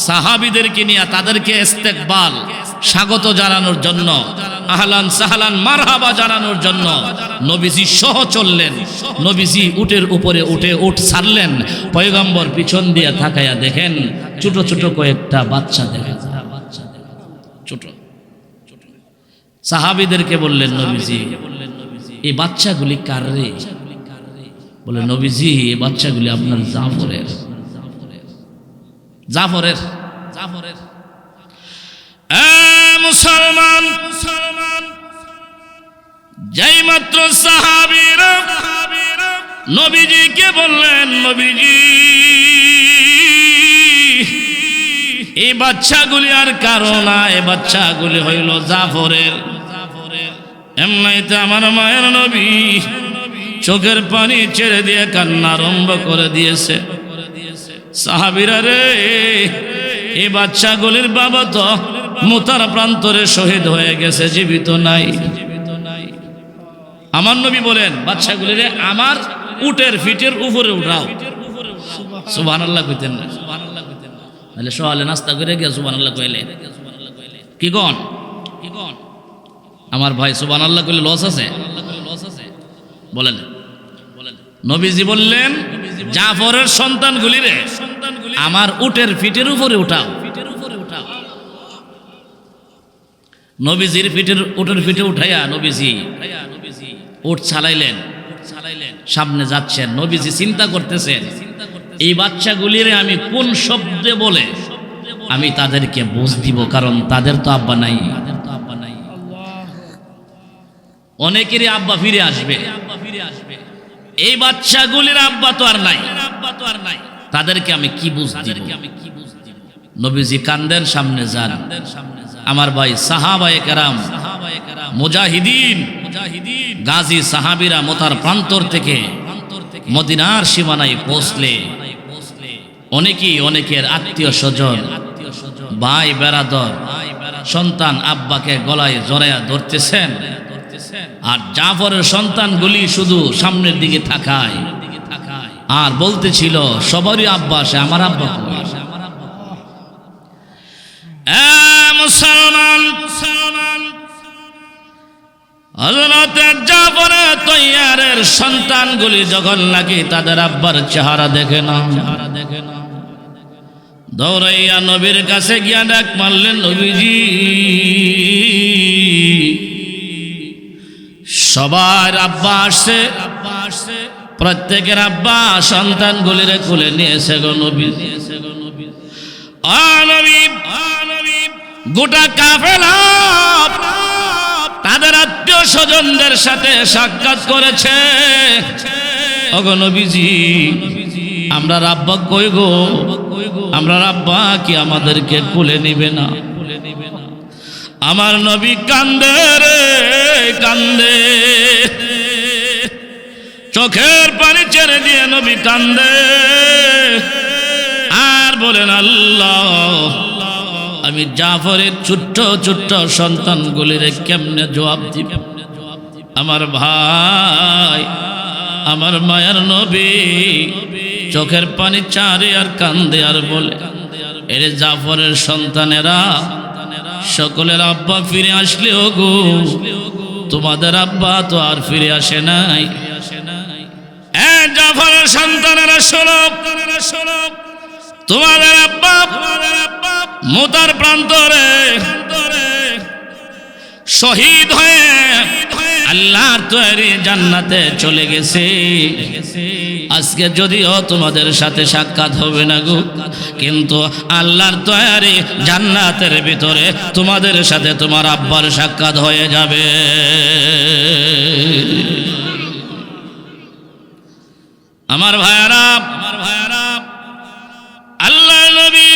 সাহাবীদেরকে নিয়ে তাদেরকে ইস্তেকবাল স্বাগত জানানোর জন্য, আহলান সাহলান মারহাবা জানানোর জন্য নবীজি সহ চললেন। নবীজি উটের উপরে উঠে উট ছাড়লেন, পয়গম্বর পিছন দিয়ে তাকায়া দেখেন ছোট ছোট কয়েকটা বাচ্চা দেখা যায়, ছোট ছোট। সাহাবীদেরকে বললেন নবীজি, এই বাচ্চাগুলি কার রে? বলে নবীজি, এই বাচ্চাগুলি আপনার জাফরের। জাফরের জাফরের মুসলমান যেই মাত্র সাহাবীরা নবীজিকে বললেন, নবীজি এই বাচ্চাগুলি আর কারো না, এই বাচ্চাগুলি হইল জাফরের। এমনিতে আমার মায়ের নবী চোখের পানি ছেড়ে দিয়ে কান্না আরম্ভ করে দিয়েছে। সাহাবীরা রে, এই বাচ্চাগুলির বাবা তো মুতার প্রান্তরে শহীদ হয়ে গেছে, জীবিত নাই। আমার নবী বলেন, বাচ্চাগুলিরে আমার উটের ফিটের উপরে উঠাও। সুবহানাল্লাহ কইতেন না, তাহলে সকালে নাস্তা করে গিয়ে সুবহানাল্লাহ কইলে কি কন? কি কন আমার ভাই? সুবহানাল্লাহ কইলে লস আছে? বলেন বলেন। নবীজি বললেন, জাফরের সন্তানগুলিরে আমার উটের ফিটের উপরে উঠাও। নবীজির ফিটের উটের ফিটে উঠাইয়া নবীজি উট চালাইলেন, সামনে যাচ্ছেন। নবীজি চিন্তা করতেছেন, এই বাচ্চাগুলিরে আমি কোন শব্দে বলে আমি তাদেরকে বুঝ দিব, কারণ তাদের তো আব্বা নাই। অনেকেরই আব্বা ফিরে আসবে, এই বাচ্চাগুলির আব্বা তো আর নাই, তাদেরকে আমি কি বুঝ দিব? নবীজি কান্দেন, সামনে যান। আমার ভাই সাহাবায়ে কেরাম, মুজাহিদিন, গাজী সাহাবীরা মোতার প্রান্তর থেকে মদিনার সীমানায় পৌঁছলে অনেকেই অনেকের আত্মীয় স্বজন, ভাই বেরাদর, সন্তান আব্বাকে গলায় জড়াইয়া ধরতেছেন। আর জাফরের সন্তানগুলি শুধু সামনের দিকে থাকায় আর বলতেছিল, সবারই আব্বা আসে, আমার আব্বা কই? মুসলমান হযরত জাফর তৈয়ারের সন্তানগুলি যখন নাকি তাদের আব্বার চেহারা দেখে না, দৌড়াইয়া নবীর কাছে গিয়া ডাক মারলেন, নবীজি সবার আব্বা আসছে, প্রত্যেকের আব্বা সন্তানগুলিরে কোলে নিয়েছে গো নবী। গোটা কাফেলা তাদের আত্মীয় স্বজনদের সাথে সাক্ষাৎ করেছে। ওগো নবীজি, আমরা আব্বা কই গো? আমরা আব্বা কি আমাদেরকে কোলে নিবে না? আমার নবী কান্দে রে কান্দে, চোখের পানি ছেড়ে দিয়ে নবী কান্দে আর বলেন, আল্লাহ আমি জাফরের ছোট্ট ছোট্ট সন্তানগুলিরে কেমনে জবাব দিব? আমার ভাই, আমার মায়ের নবী চোখের পানি চারে আর কান্দে আর বলে, এরে জাফরের সন্তানেরা, সকলের আব্বা ফিরে আসলেও গো তোমাদের আব্বা তো আর ফিরে আসে নাই। জাফরের সন্তানেরা শোনো, তোমাদের আব্বা মুতার প্রান্তরে শহীদ হয়ে আল্লাহর তৈরি জান্নাতে চলে গেছে। আজকে যদিও তোমাদের সাথে সাক্ষাৎ হবে না গো, কিন্তু আল্লাহর তৈরি জান্নাতের ভিতরে তোমাদের সাথে তোমার আব্বার সাক্ষাৎ হয়ে যাবে। আমার ভাইয়ারা, আল্লাহ নবী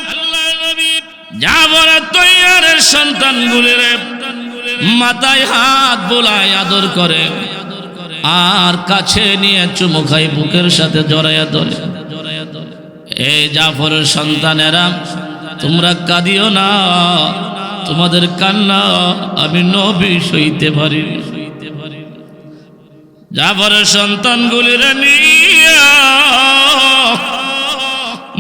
জাফরের তৈয়ারের সন্তানগুলির মাথায় হাত বোলায় আদর করে আর কাছে নিয়ে চুমু খাই, বুকের সাথে জড়াইয়া ধরে। এই জাফরের সন্তানেরা, তোমরা কাঁদিও না, তোমাদের কান্না আমি নবী সইতে পারি। জাফরের সন্তানগুলির নিয়ে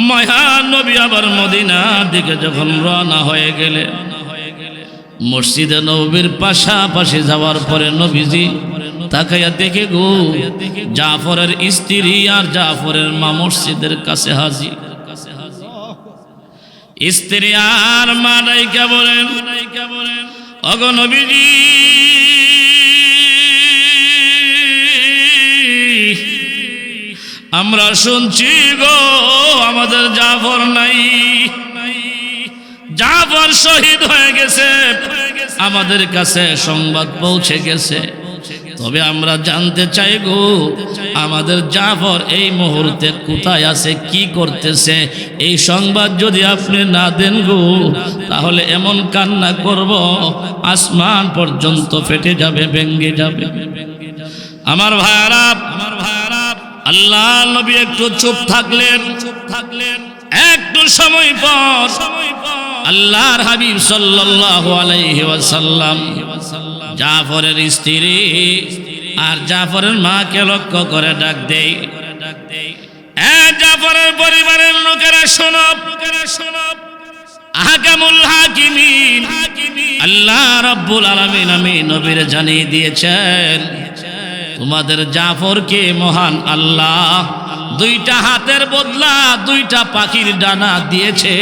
মহানবী আবার মদিনার দিকে যখন রওনা হয়ে গেলে, মসজিদে নববীর পাশাপাশি যাওয়ার পরে নবীজি তাকাইয়া দেখে গো জাফরের স্ত্রী আর জাফরের মা মসজিদের কাছে হাজির। স্ত্রী আর মা ডাইকা বলেন, ওগো নবীজি, আমরা শুনছি গো আমাদের জাফর নাই, জাফর শহীদ হয়ে গেছে, আমাদের কাছে সংবাদ পৌঁছে গেছে। তবে আমরা জানতে চাই গো আমাদের জাফর এই মুহূর্তে কোথায় আছে, কি করতেছে? এই সংবাদ যদি আপনি না দেন গো তাহলে এমন কান্না করব আসমান পর্যন্ত ফেটে যাবে, ভেঙে যাবে। আমার ভাইরা, আল্লাহ নবী একটু চুপ থাকলেন। একটু সময় পর আল্লাহর হাবিব সাল্লাল্লাহু আলাইহি ওয়াসাল্লাম জাফরের স্ত্রী আর জাফরের মাকে লক্ষ্য করে ডাক দেয়, জাফরের পরিবারের লোকেরা শোনো, আহকামুল হাকিমিন আল্লাহ রাব্বুল আলামিন আমি নবীর জানিয়ে দিয়েছেন তোমাদের জাফরকে মহান আল্লাহ দুইটা হাতের বদলা দুইটা পাখির ডানা দিয়েছে।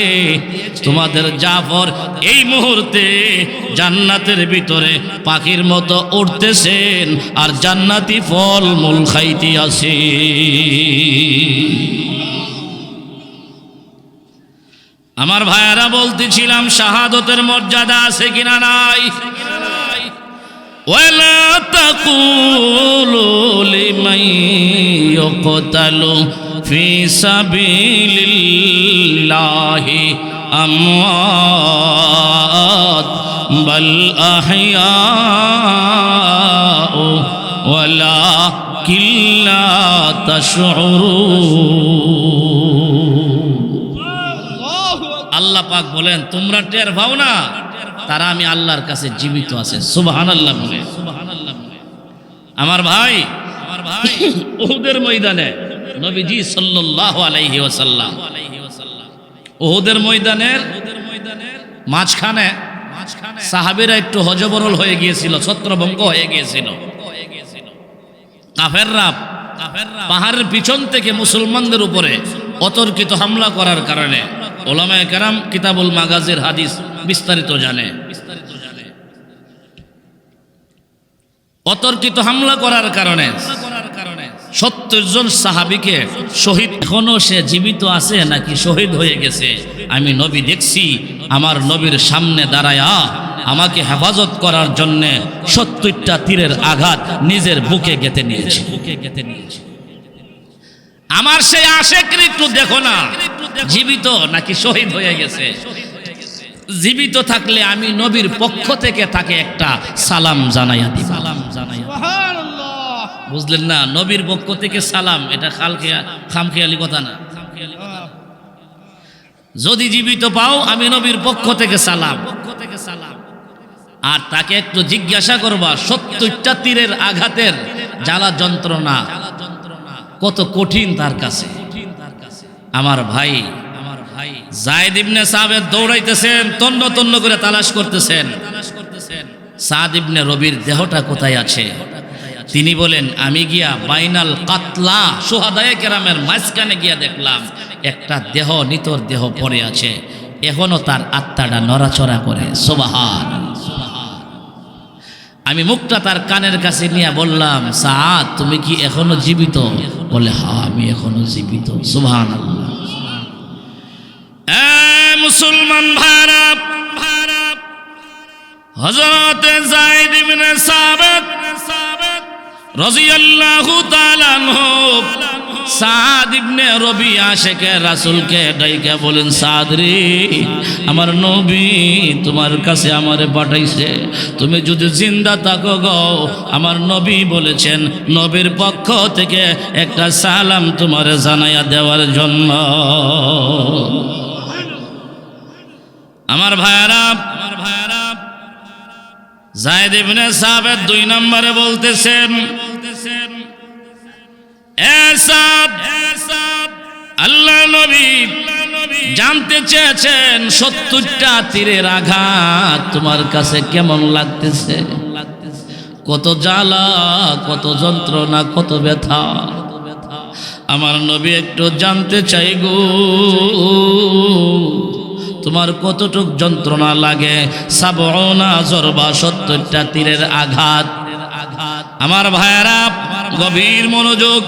তোমাদের জাফর এই মুহূর্তে জান্নাতের ভিতরে পাখির মতো উড়তেছেন আর জান্নাতি ফল মূল খাইতে আছে। আমার ভাইয়ারা বলতেছিলাম শাহাদতের মর্যাদা আছে কিনা নাই? ولا تقولوا لمن يقتل في سبيل الله أموات بل أحياء ولكن لا تشعرون। আল্লাহ পাক বলেন তোমরা টের পাও না তারা আমি আল্লাহর কাছে জীবিত আছে। সুবহানাল্লাহ বলে। আমার ভাই উহুদের ময়দানে নবীজি সাল্লাল্লাহু আলাইহি ওয়াসাল্লাম উহুদের ময়দানের মাঝখানে সাহাবীরা একটু হযবরল হয়ে গিয়েছিল, ছত্রভঙ্গ হয়ে গিয়েছিল। কাফেররা পাহাড়ের পিছন থেকে মুসলমানদের উপরে অতর্কিত হামলা করার কারণে উলামায়ে কেরাম কিতাবুল মাগাজির হাদিস বিস্তারিত জানে। অতর্কিত হামলা করার কারণে 70 জন সাহাবীকে শহীদ, এখনো সে জীবিত আছে নাকি শহীদ হয়ে গেছে আমি নবী দেখছি। আমার নবীর সামনে দাঁড়ায়া আমাকে হেফাজত করার জন্য 70টা তীরের আঘাত নিজের বুকে গেঁথে নিয়েছে। আমার সেই আশেককে একটু দেখো না জীবিত নাকি শহীদ হয়ে গেছে। জীবিত থাকলে আমি নবীর পক্ষ থেকে তাকে একটা সালাম জানাইয়া দিব। বুঝলেন না? নবীর পক্ষ থেকে সালাম, এটা খামখেয়ালি কথা না। যদি জীবিত পাও আমি নবীর পক্ষ থেকে সালাম। আর তাকে একটু জিজ্ঞাসা করবা 70টা তীরের আঘাতের জ্বালা যন্ত্রণা কত কঠিন তার কাছে। আমার ভাই যায়েদ ইবনে সাবিত দৌড়াইতেছেন, তন্ন তন্ন করে তালাশ করতেছেন সাদ ইবনে রবির দেহটা কোথায় আছে। তিনি বলেন আমি গিয়া বাইনাল কাতলা শুহাদায়ে কেরামের মাঝখানে গিয়া দেখলাম একটা দেহ, নিতর দেহ পড়ে আছে, এখনো তার আত্মাটা নড়াচড়া করে। সুবহানাল্লাহ। আমি মুখটা তার কানের কাছে নিয়ে বললাম সাদ তুমি কি এখনো জীবিত? বলে হ্যাঁ আমি এখনো জীবিত। সুবহানাল্লাহ। মুসলমান ভাইরা, হযরত যায়েদ ইবনে সাবিত রাদিয়াল্লাহু তাআলা আনহু সাদ ইবনে রবি আশিকে রাসূলকে ডাইকা বলেন সাদ রে আমার নবী তোমার কাছে আমারে পাঠাইছে, তুমি যদি জিন্দা থাকো গো আমার নবী বলেছেন নবীর পক্ষ থেকে একটা সালাম তোমারে জানাইয়া দেওয়ার জন্য। আমার ভাইরা যায়েদ ইবনে সাবিত 2 নম্বরে বলতেছেন এ সাদ আল্লাহ নবী জানতে চেয়েছেন 70টা তীরের আঘাত তোমার কাছে কেমন লাগতেছে, কত জ্বালা, কত যন্ত্রণা, কত ব্যথা। আমার নবী একটু জানতে চাই গো তোমার কতটুক যন্ত্রণা লাগে। 70 জরবা 70টা তীরের আঘাত। আমার ভাইয়েরা গভীর মনোযোগ।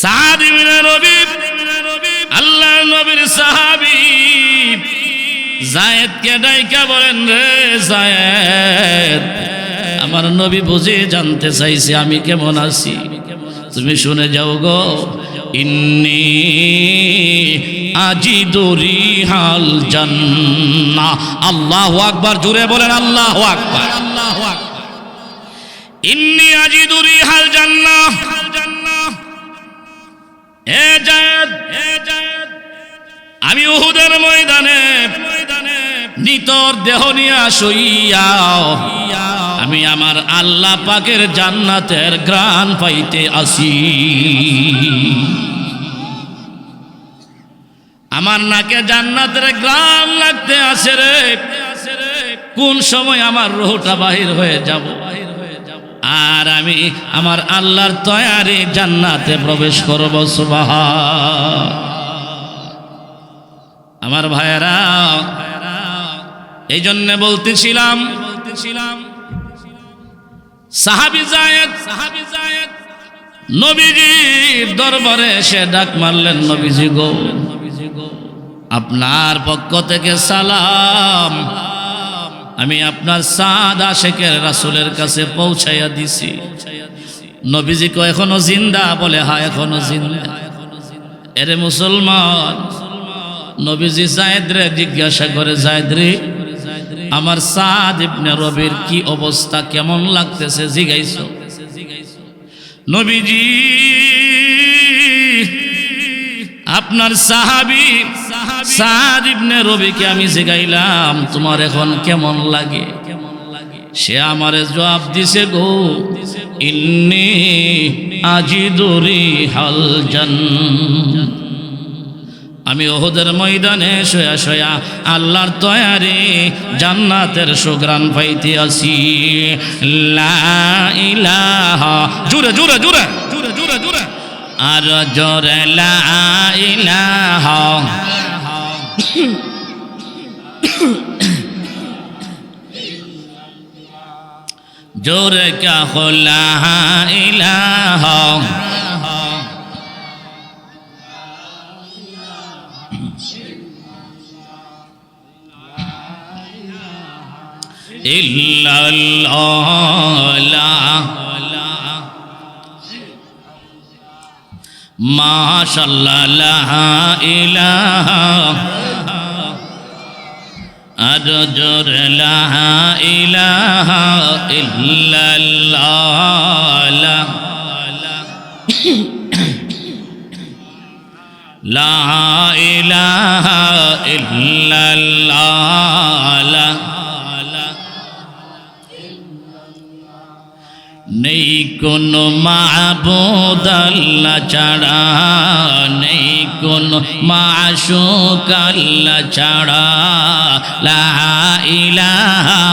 সাদ ইবনে রবি আল্লাহর নবীর সাহাবী যায়েদকে ডাইকা বলেন, রে যায়েদ, আমার নবী বুঝে জানতে চাইছে আমি কেমন আছি, তুমি শুনে যাও গো। ইন্নী আজিদু রিহাল জান্নাহ। আল্লাহু আকবার, জোরে বলেন আল্লাহু আকবার। ইন্নী আজিদু রিহাল জান্নাহ। এ যায়েদ, আমি উহুদের ময়দানে নিতর দেহ নিয়া শুইয়া আমি আমার আল্লাহ পাকের জান্নাতের ঘ্রাণ পাইতে আসি। আমার নাকে জান্নাতের ঘ্রাণ লাগতে আসে রে, কোন সময় আমার রূহটা বাহির হয়ে যাব আর আমি আমার আল্লাহর তৈয়ারি জান্নাতে প্রবেশ করব। সুবহান। আমার ভাইয়েরা, এই জন্য বলতেছিলাম সাহাবী যায়েদ নবীজির দরবারে এসে ডাক মারলেন, নবীজি গো, আপনার পক্ষ থেকে সালাম, আমি আপনার সাদ আশেকের রাসূলের কাছে পৌঁছাইয়া দিছি। নবীজি কো এখনো জিন্দা? বলে হ্যাঁ এখনো জিন্দা। এরে মুসলমান, নবীজি যায়েদ রে জিজ্ঞাসা করে, যায়েদ রে, আমার সাদ ইবনে রবির কি অবস্থা, কেমন লাগতেছে জিজ্ঞাইছো? নবীজি আপনার সাহাবী সাদ ইবনে রবিকে আমি জিগাইলাম তোমার এখন কেমন লাগে? সে আমারে জবাব দিছে, গো ইন্নী আজিদু রিহাল জান্নাহ। আমি উহুদের ময়দানে শোয়া শোয়া আল্লাহর তৈয়ারি জান্নাতের সুঘ্রাণ পাইতে আসি। লা ইলাহা, জোরে জোরে জোরে জোরে জোরে জোরে আর জোরে, লা ইলাহা জোরে কা হো, লা ইলাহা ইল্লাল্লাহ, মাশাআল্লাহ, লা ইলাহা আর জোরে, লা ইলাহা ইল্লাল্লাহ, লা ইলাহা ইল্লাল্লাহ। নেই কোনো মাবুদ আল্লাহ ছাড়া, নেই কোনো মাশুক আল্লাহ ছাড়া, লা ইলাহা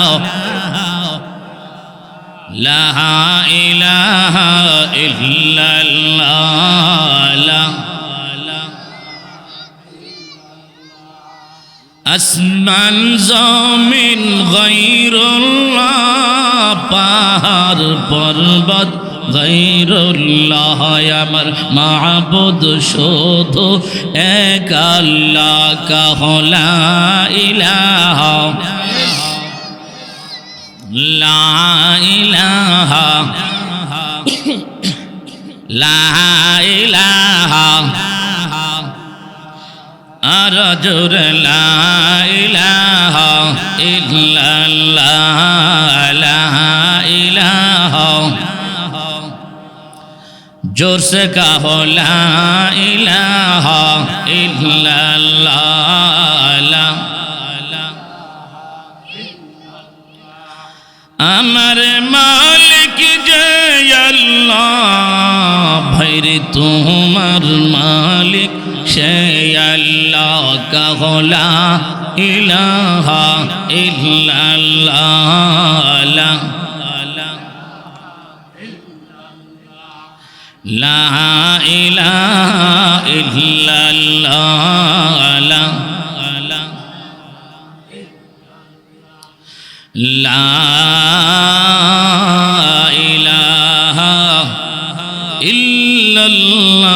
লা ইলাহা ইল্লাল্লাহ। আসমান জমিন গায়রুল্লাহ, পাহাড় পর্বত গায়রুল্লাহ, আমার মাবুদ শুধু এক আল্লাহ, কাহো লা ইলাহা লা ইলাহা লা ইলাহা আর জোরে, লা ইলাহা ইল্লাল্লাহ, লা ইলাহা जोर से कहो ला इलाहा इल्लल्लाह। अमर मालिक जय अल्लाह, भैर तुम्हार मालिक से अल्लाह। লা ইলাহা ইল্লাল্লাহ লা ইলাহা ইল্লাল্লাহ লা ইলাহা ইল্লাল্লাহ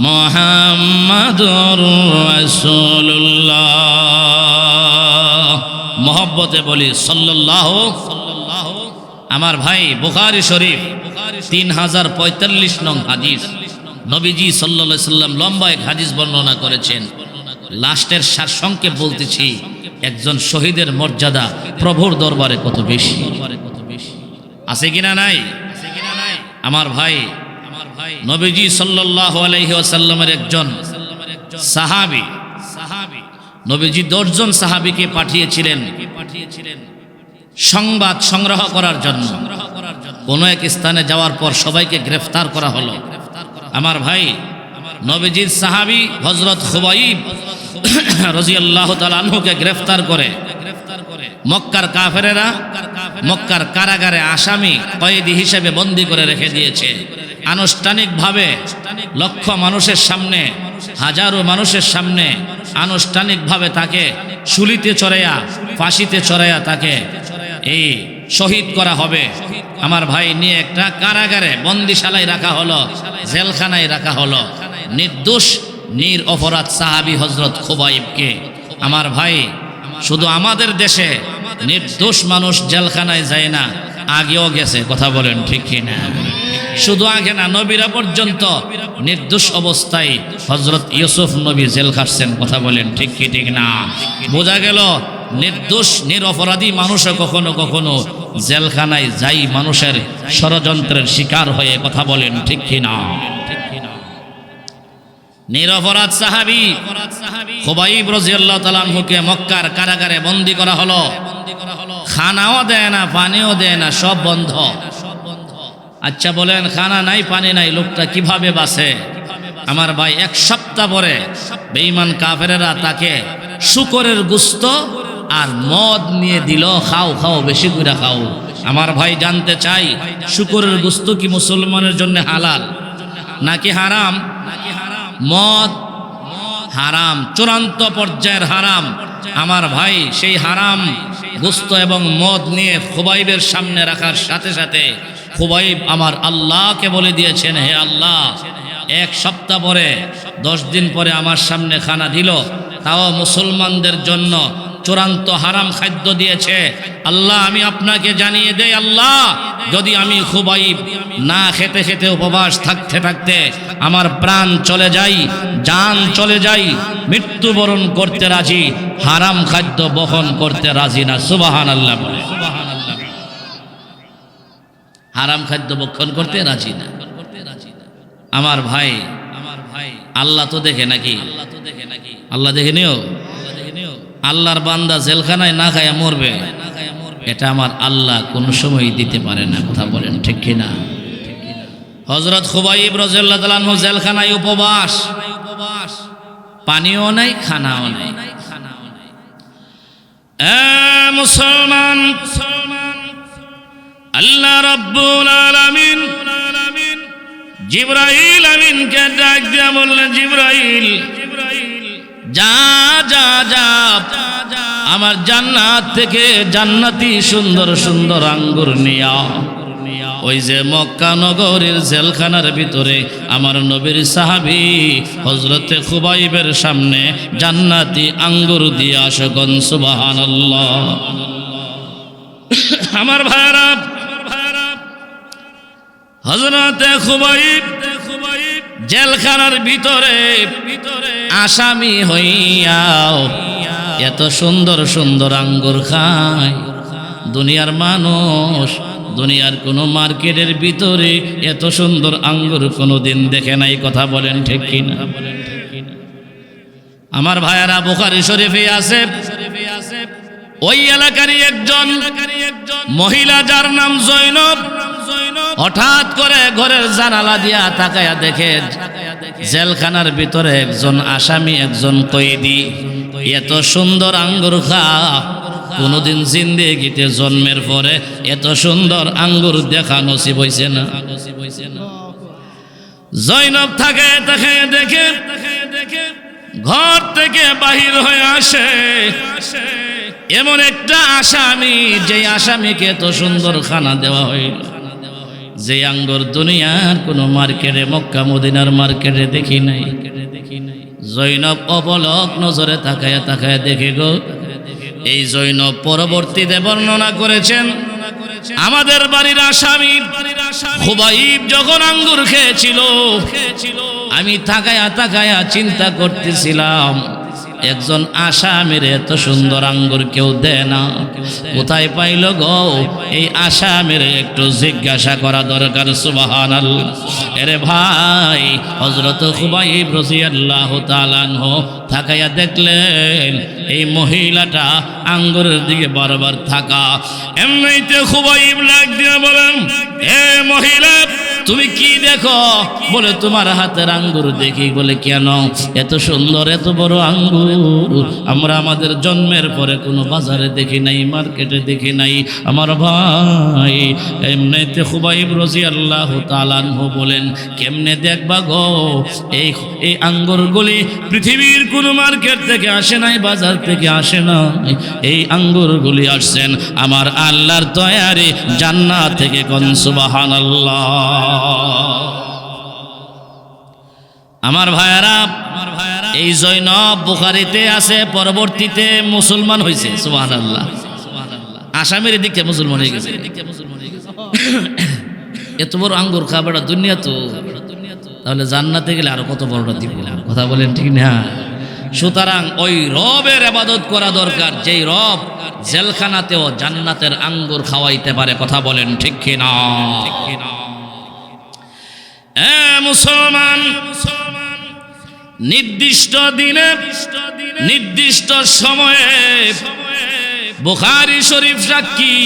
মুহাম্মাদুর রাসূলুল্লাহ। মোহব্বতে বলি সাল্লাল্লাহু। আমার ভাই বুখারী শরীফ 3045 নং হাদিস, নবীজি সাল্লাল্লাহু আলাইহি সাল্লাম লম্বা এক হাদিস বর্ণনা করেছেন। লাস্টের সারসংক্ষেপ বলতেছি, একজন শহীদের মর্যাদা প্রভুর দরবারে কত বেশি, আছে কিনা নাই? আমার ভাই নবীজি সাল্লাল্লাহু আলাইহি ওয়াসাল্লামের একজন সাহাবী, নবীজি 10 জন সাহাবীকে পাঠিয়েছিলেন সংবাদ সংগ্রহ করার জন্য। কোন এক স্থানে যাওয়ার পর সবাইকে গ্রেফতার করা হলো। আমার ভাই নবীজির সাহাবী হযরত খুবাইব রাদিয়াল্লাহু তাআলা আনহুকে গ্রেফতার করে মক্কার কাফেরেরা মক্কার কারাগারে আসামি কয়েদি হিসেবে বন্দী করে রেখে দিয়েছে। আনুষ্ঠানিকভাবে লক্ষ মানুষের সামনে, হাজারো মানুষের সামনে আনুষ্ঠানিকভাবে তাকে শুলিতে চড়াইয়া, ফাঁসিতে চড়াইয়া তাকে এই শহীদ করা হবে। আমার ভাই নিয়ে একটা কারাগারে বন্দিশালায় রাখা হলো, জেলখানায় রাখা হলো নির্দোষ নিরপরাধ সাহাবী হযরত খুবাইবকে। আমার ভাই শুধু আমাদের দেশে নির্দোষ মানুষ জেলখানায় যায় না, আগেও গেছে, কথা বলেন ঠিক কিনা? শুধু আগে না, নবীরা পর্যন্ত নির্দোষ অবস্থায় হযরত ইউসুফ নবী জেল খাটছেন, কথা বলেন ঠিক কি ঠিক না? বোঝা গেল নির্দোষ নিরপরাধী মানুষও কখনো কখনো জেলখানায় যাই মানুষের ষড়যন্ত্রের শিকার হয়ে, কথা বলেন ঠিক কিনা? নিরপরাধ সাহাবী খুবাইব রাদিয়াল্লাহু তাআলা আনহুকে মক্কার কারাগারে বন্দী করা হলো। খানাও দেয় না, পানিও দেয় না, সব বন্ধ। আচ্ছা বলেন, খানা নাই পানি নাই, লোকটা কিভাবে বাঁচে? আমার ভাই 1 সপ্তাহ পরে বেঈমান কাফেরেরা তাকে শুকরের গোশত আর মদ নিয়ে দিল, খাও খাও, বেশি করে খাও। আমার ভাই জানতে চাই, শুকরের গোশত কি মুসলমানের জন্য হালাল নাকি হারাম? মদ হারাম, চূড়ান্ত পর্যায়ের হারাম। আমার ভাই সেই হারাম গোশত এবং মদ নিয়ে খুবাইবের সামনে রাখার সাথে সাথে খুবাইব আমার আল্লাহকে বলে দিয়েছেন, হে আল্লাহ, 1 সপ্তাহ পরে 10 দিন পরে আমার সামনে খানা দিল, তাও মুসলমানদের জন্য চূড়ান্ত হারাম খাদ্য দিয়েছে। আল্লাহ, আমি আপনাকে জানিয়ে দেই, আল্লাহ, যদি আমি খুবাইব না খেতে খেতে উপবাস থাকতে থাকতে আমার প্রাণ চলে যাই, জান চলে যাই, মৃত্যুবরণ করতে রাজি, হারাম খাদ্য বহন করতে রাজি না। সুবহানাল্লাহ বলে, হারাম খাদ্য বক্ষণ করতে রাজি না। আমার ভাই আল্লাহ তো দেখে নাকি? আল্লাহ দেখে নিও। আল্লাহর বান্দা জেলখানায় না খায়া মরবে, এটা আমার আল্লাহ কোনো সময় দিতে পারে না, কথা বলেন ঠিক কিনা? হযরত খুবাইব রাদিয়াল্লাহু তাআলা আনহু জেলখানায় উপবাস, পানিও নাই, খানাও নাই। মুসলমান, আল্লাহ রাব্বুল আলামিন জিবরাইল আমিনকে ডাক দিয়া বললেন, জিবরাইল যা যা যা, আমার জান্নাত থেকে জান্নাতি সুন্দর সুন্দর আঙ্গুর নিয়া ওই যে মক্কা নগরীর জেলখানার ভিতরে আমার নবীর সাহাবী হযরতে খুবাইবের সামনে জান্নাতি আঙ্গুর দিয়ে আসেন। সুবহানাল্লাহ। আমার ভাইরা, হযরতে খুবাইব জেলখানার ভিতরে আসামি হইয়াও এত সুন্দর সুন্দর আঙ্গুর খায়। দুনিয়ার মানুষ, দুনিয়ার কোনো মার্কেটের ভিতরে এত সুন্দর আঙ্গুর কোনোদিন দেখে নাই, কথা বলেন ঠিক কিনা? আমার ভাইয়ারা, বুখারী শরীফে আছে ওই এলাকারই একজন মহিলা যার নাম জৈনব, হঠাৎ করে ঘরের জানালা দিয়া তাকায়া দেখে জেলখানার ভিতরে একজন আসামি, একজন কয়েদি এত সুন্দর আঙ্গুর খা, কোনোদিন জিন্দেগিতে জন্মের পরে এত সুন্দর আঙ্গুর দেখা নসিব হইছে না। জৈনব থাকে দেখে ঘর থেকে বাহির হয়ে আসে এমন একটা আসামি, যে আসামিকে এত সুন্দর খানা দেওয়া হইল, যে আঙ্গুর দুনিয়ার কোনো মার্কেটে, মক্কা মদিনার মার্কেটে দেখি নাই। জৈনব অপলক নজরে তাকায় দেখে গো, এই জৈনব পরবর্তীতে বর্ণনা করেছেন, আমাদের বাড়ির আসামি খুবাইব যখন আঙ্গুর খেয়েছিল, আমি তাকায়া চিন্তা করতেছিলাম, একজন আসামির এত সুন্দর আঙ্গুর কেউ দেয় না, কোথায় পাইল গো? এই আসামির একটু জিজ্ঞাসা করা দরকার। সুবহানাল্লাহ। আরে ভাই, হযরত খুবাইব রাদিয়াল্লাহু তাআলা আনহু তাকায়া দেখলেন এই মহিলাটা আঙ্গুরের দিকে বারবার থাকা। এমনিতে খুবাইব লাগ দিয়ে বলেন, এ মহিলা তুমি কি দেখো? বলে তোমার হাতের আঙ্গুর দেখি। বলে কেন? এত সুন্দর এত বড় আঙ্গুর আমরা আমাদের জন্মের পরে কোনো বাজারে দেখি নাই, মার্কেটে দেখি নাই। আমার ভাই, এমনিতে খুবাইব রাদিয়াল্লাহু তাআলা আনহু বলেন, কেমনে দেখবা গো? এই আঙ্গুরগুলি পৃথিবীর কোনো মার্কেট থেকে আসে নাই, বাজার থেকে আসে না, এই আঙ্গুরগুলি আসছেন আমার আল্লাহর তৈয়ারি জান্নাত থেকে। কোন সুবহানাল্লাহ। আমার ভাইয়ারা, এই জৈনব বুখারীতে আছে, পরবর্তীতে মুসলমান হয়েছে। সুবহানাল্লাহ। আসামের দিকে মুসলমান হয়ে গেছে। এত বড় আঙ্গুর খাবারটা দুনিয়া তো, তাহলে জান্নাতে গেলে আরো কত বড়টা দিব। কথা বলেন ঠিক না? সুতরাং ওই রবের ইবাদত করা দরকার, যেই রব জেলখানাতেও জান্নাতের আঙ্গুর খাওয়াইতে পারে। কথা বলেন ঠিক কিনা? মুসলমান, নির্দিষ্ট দিনে নির্দিষ্ট সময়ে বুখারী শরীফ সাক্ষী,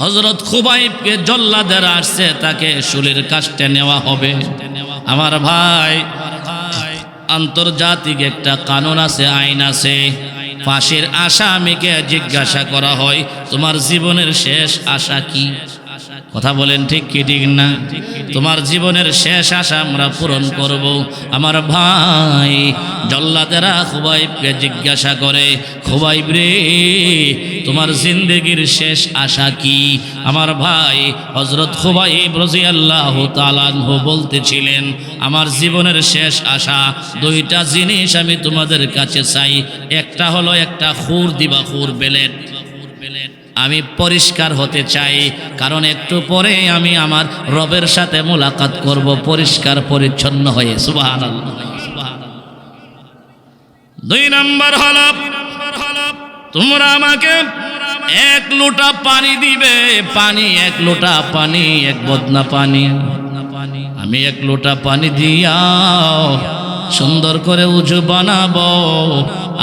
হযরত খুবাইবকে জল্লাদেরা আসছে, তাকে শুলির কাস্টে নেওয়া হবে। আমার ভাই, আন্তর্জাতিক একটা কানুন আছে, আইন আছে। ফাঁসির আসামিকে জিজ্ঞাসা করা হয়, তোমার জীবনের শেষ আশা কি? কথা বলেন ঠিক কি ঠিক না? তোমার জীবনের শেষ আশা আমরা পূরণ করব। আমার ভাই, জল্লাদেরা খুবাইবকে জিজ্ঞাসা করে, খুবাইব রে, তোমার জিন্দেগির শেষ আশা কি? আমার ভাই, হযরত খুবাইব রাদিয়াল্লাহু তাআলা আনহু বলতেছিলেন, আমার জীবনের শেষ আশা দুইটা জিনিস আমি তোমাদের কাছে চাই। একটা হলো একটা খুর দিবা, খুর বেলেট। আমি পরিষ্কার হতে চাই, কারণ একটু পরে আমি আমার রবের সাথে মোলাকাত করব পরিষ্কার পরিচ্ছন্ন হয়ে। সুবহানাল্লাহ। দুই নাম্বার হলো, তোমরা আমাকে এক লোটা পানি দিবে। পানি, এক লোটা পানি, এক বদনা পানি। আমি এক লোটা পানি দিয়া সুন্দর করে উজু বানাবো,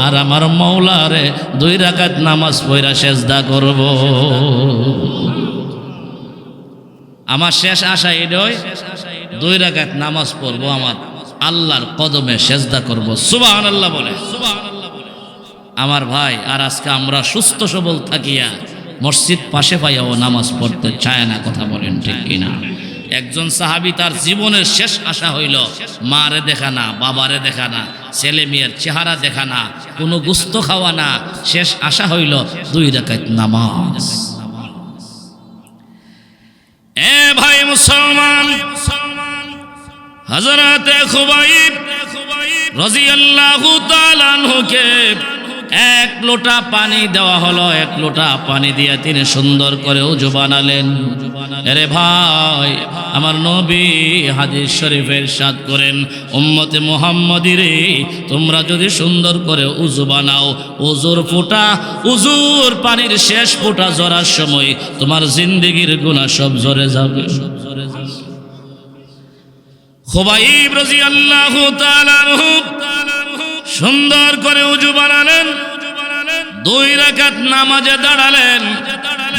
আর আমার মওলারে 2 রাকাত নামাজ পড়া সেজদা করব। আমার শেষ আশা এটাই, 2 রাকাত নামাজ পড়বো, আমার আল্লাহর কদমে সেজদা করব। সুবহানাল্লাহ বলে। আমার ভাই, আর আজকে আমরা সুস্থ সবল থাকিয়া মসজিদ পাশে পাইয়াও নামাজ পড়তে চায় না। কথা বলেন ঠিক কিনা? একজন সাহাবী তার জীবনের শেষ আশা হইল মারে দেখা না, বাবারে দেখা না, ছেলে মেয়ের চেহারা দেখা না, কোনো গোস্ত খাওয়া না। শেষ আশা হইল 2 রাকাত নামাজ। এ ভাই মুসলমান, হযরত খুবাইব রাদিয়াল্লাহু তাআলা আনহুকে 1 লোটা পানি দেওয়া হলো। 1 লোটা পানি দিয়ে তিনি সুন্দর করে উজু বানালেন। আরে ভাই, আমার নবী হাদিস শরীফে ইরশাদ করেন, উম্মতে মুহাম্মাদিরে, তোমরা যদি সুন্দর করে উজু বানাও, উজুর ফোঁটা, উজুর পানির শেষ ফোঁটা ঝরার সময় তোমার জিন্দেগির গুনাহ সব ঝরে যাবে। খুবাইব রাদিয়াল্লাহু তাআলা আনহু সুন্দর করে উজু বানালেন, 2 রাকাত নামাজে দাঁড়ালেন।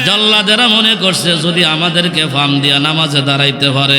জল্লাদেরা মনে করছে যদি আমাদেরকে ফাম দিয়া নামাজে দাঁড়াইতে পারে,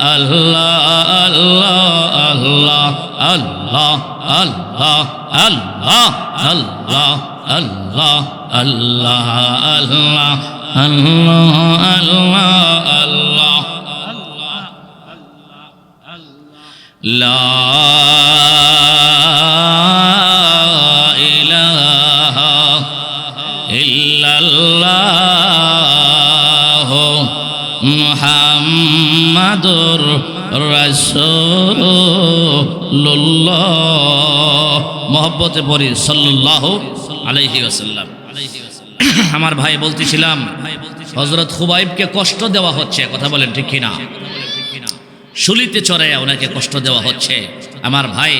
আল্লাহ আল্লাহ আল্লাহ আল্লাহ আল্লাহ আল্লাহ আল্লাহ আল্লাহ আল্লাহ আল্লাহ আল্লাহ আল্লাহ লা ইলাহা ইল্লাল্লাহ মুহাম্মাদুর রাসূলুল্লাহ মহব্বতে পড়ি সাল্লাল্লাহু আলাইহি ওয়াসাল্লাম। আমার ভাই বলতেছিলাম হযরত খুবাইবকে কষ্ট দেওয়া হচ্ছে, কথা বলেন ঠিক কিনা? শুলিতে চড়াইয়া ওনাকে কষ্ট দেওয়া হচ্ছে। আমার ভাই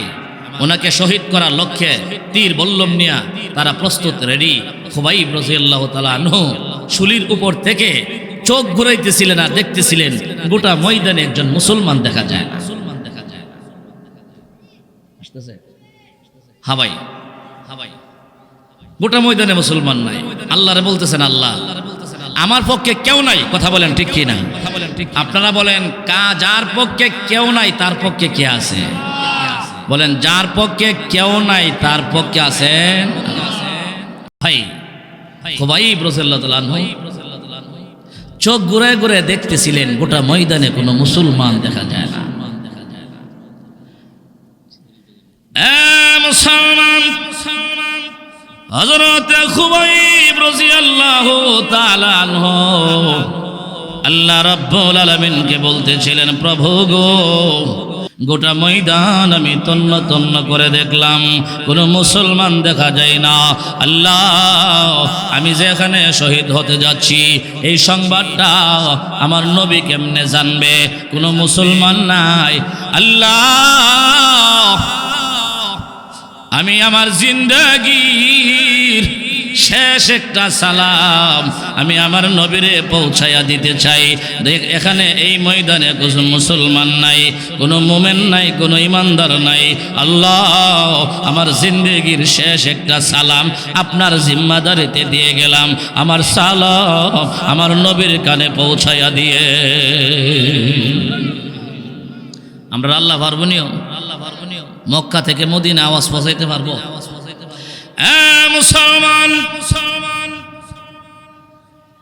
ওনাকে শহীদ করার লক্ষ্যে তীর বল্লম নিয়া তারা প্রস্তুত, রেডি। খুবাইব রাদিয়াল্লাহু তাআলা আনহু শুলির উপর থেকে চোখ ঘুরাইতেছিলেন আর দেখতেছিলেন গোটা ময়দানে একজন মুসলমান দেখা যায় না। হাবাই হাবাই গোটা ময়দানে মুসলমান নাই। আল্লাহরে বলতেছেন, আল্লাহ আমার পক্ষে কেউ নাই, কথা বলেন ঠিক কি না? আপনারা বলেন যার পক্ষে কেউ নাই তার পক্ষে কে আছে? বলেন যার পক্ষে কেউ নাই তার পক্ষে আছেন ভাই। খুবাইব রাদিয়াল্লাহু তাআলা আনহু চোখ ঘুরে ঘুরে দেখতেছিলেন গোটা ময়দানে কোনো মুসলমান দেখা যায় না। মুসলমান হযরত খুবাইব রাদিয়াল্লাহু তাআলা আনহু আল্লাহ রাব্বুল আলামিনকে বলতেছিলেন, প্রভু গো, গোটা ময়দান আমি তন্ন তন্ন করে দেখলাম, কোনো মুসলমান দেখা যায় না। আল্লাহ আমি যেখানে শহীদ হতে যাচ্ছি এই সংবাদটা আমার নবী কেমনে জানবে? কোনো মুসলমান নাই। আল্লাহ আমি আমার জিন্দেগীর শেষ একটা সালাম আমি আমার নবীরে পৌঁছাইয়া দিতে চাই। এখানে এই ময়দানে কোনো মুসলমান নাই, কোনো মুমিন নাই, কোনো ইমানদার নাই। আল্লাহ আমার জিন্দেগীর শেষ একটা সালাম আপনার জিম্মাদারিতে দিয়ে গেলাম, আমার সালাম আমার নবীর কানে পৌঁছাইয়া দিয়ে। আমরা আল্লাহ পারবো নিও, মক্কা থেকে মদিনা আওয়াজ পৌঁছাইতে পারবো? মুসলমান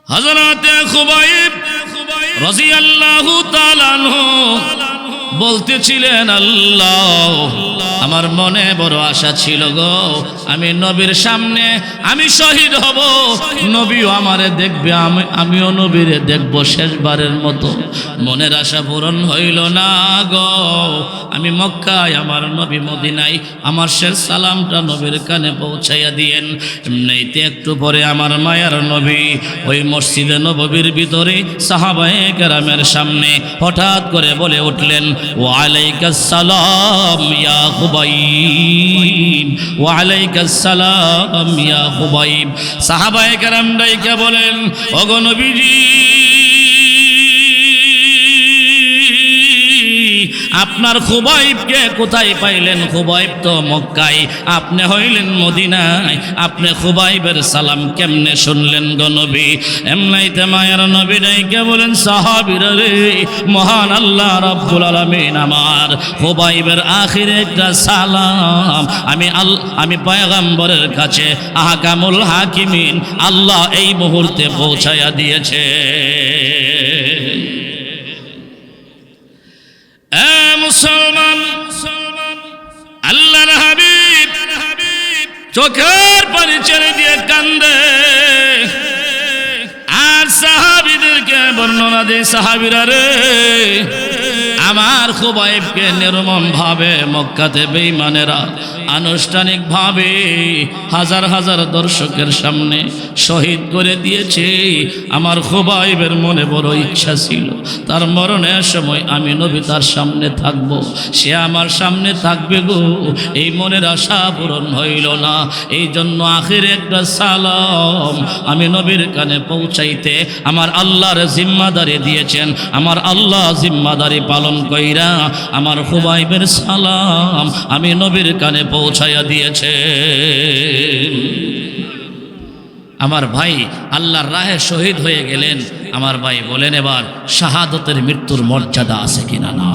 হযরত খুবাইব রাদিয়াল্লাহু তাআলা আনহু বলতেছিলেন, আল্লাহ আমার মনে বড় আশা ছিল গো, আমি নবীর সামনে আমি শহীদ হব, নবীও আমারে দেখবে, আমিও নবীরে দেখব শেষবারের মতো। মনের আশা পূরণ হইল না গো। আমি মক্কায়, আমার নবী মদিনায়, আমার শেষ সালামটা নবীর কানে পৌঁছাইয়া দিয়েন। এমনিতে একটু পরে আমার মায়ার নবী ওই মসজিদে নববীর ভিতরে সাহাবায়ে কেরামের সামনে হঠাৎ করে বলে উঠলেন, ওয়া আলাইকাস সালাম ইয়া খুবাইব, ওয়া আলাইকাস সালাম ইয়া খুবাইব। সাহাবায়ে কেরাম ডাইকা বলেন, ওগো নবীজি আপনার খুবাইবকে কোথায় পাইলেন? খুবাইব তো মক্কায়, আপনি হইলেন মদিনায়, আপনি খুবাইবের সালাম কেমনে শুনলেন গো নবী? এমনাইতে মায়ের নবী ডাইকে বলেন, সাহাবীরা রে, মহান আল্লাহ রাব্বুল আলামিন আমার খুবাইবের আখিরে একটা সালাম আমি পয়গম্বরের কাছে আহকামুল হাকিমিন আল্লাহ এই মুহূর্তে পৌঁছায়া দিয়েছে। মুসলমান আল্লাহর হাবিব চোখের পানি ছেড়ে দিয়ে কান্দে আর সাহাবীদেরকে বর্ণনা দেয়, সাহাবীরা রে, আমার খুবাইবকে নির্মম ভাবে মক্কাতে বেঈমানেরা আনুষ্ঠানিক ভাবে হাজার হাজার দর্শকের সামনে শহীদ করে দিয়েছে। আমার খুবাইবের মনে বড় ইচ্ছা ছিল তার মরণের সময় আমি নবী তার সামনে থাকব, সে আমার সামনে থাকবে গো। এই মনের আশা পূরণ হইল না, এই জন্য আখিরে একটা সালাম আমি নবীর কানে পৌঁছাইতে আমার আল্লাহর জিম্মাদারি দিয়েছেন। আমার আল্লাহ জিম্মাদারি পালন কইরা আমার খুবাইবের সালাম আমি নবীর কানে পৌঁছাইয়া দিয়েছে। আমার ভাই আল্লাহর রাহে শহীদ হয়ে গেলেন। আমার ভাই বলেন এবার শাহাদতের মৃত্যুর মর্যাদা আছে কিনা? না।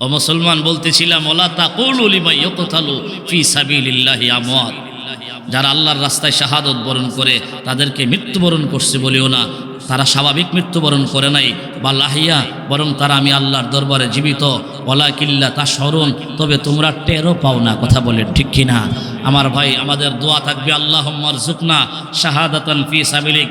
ও মুসলমান, বলতেছিলাম ওলা তাকুলু লিমান ইউকতালু ফি সাবিলিল্লাহি আমওয়াত, যারা আল্লাহর রাস্তায় শাহাদত বরণ করে তাদেরকে মৃত্যুবরণ করছে বলিও না, তারা স্বাভাবিক মৃত্যুবরণ করে নাই বা লাহিয়া, বরং তারা আমি আল্লাহর দরবারে জীবিত। ওলা কিল্লা তা স্মরণ, তবে তোমরা টেরও পাও না। কথা বলেন ঠিক কিনা? আমার ভাই আমাদের দোয়া থাকবে আল্লাহুম্মা রযুকনা শাহাদাতান ফি সাবিলিক।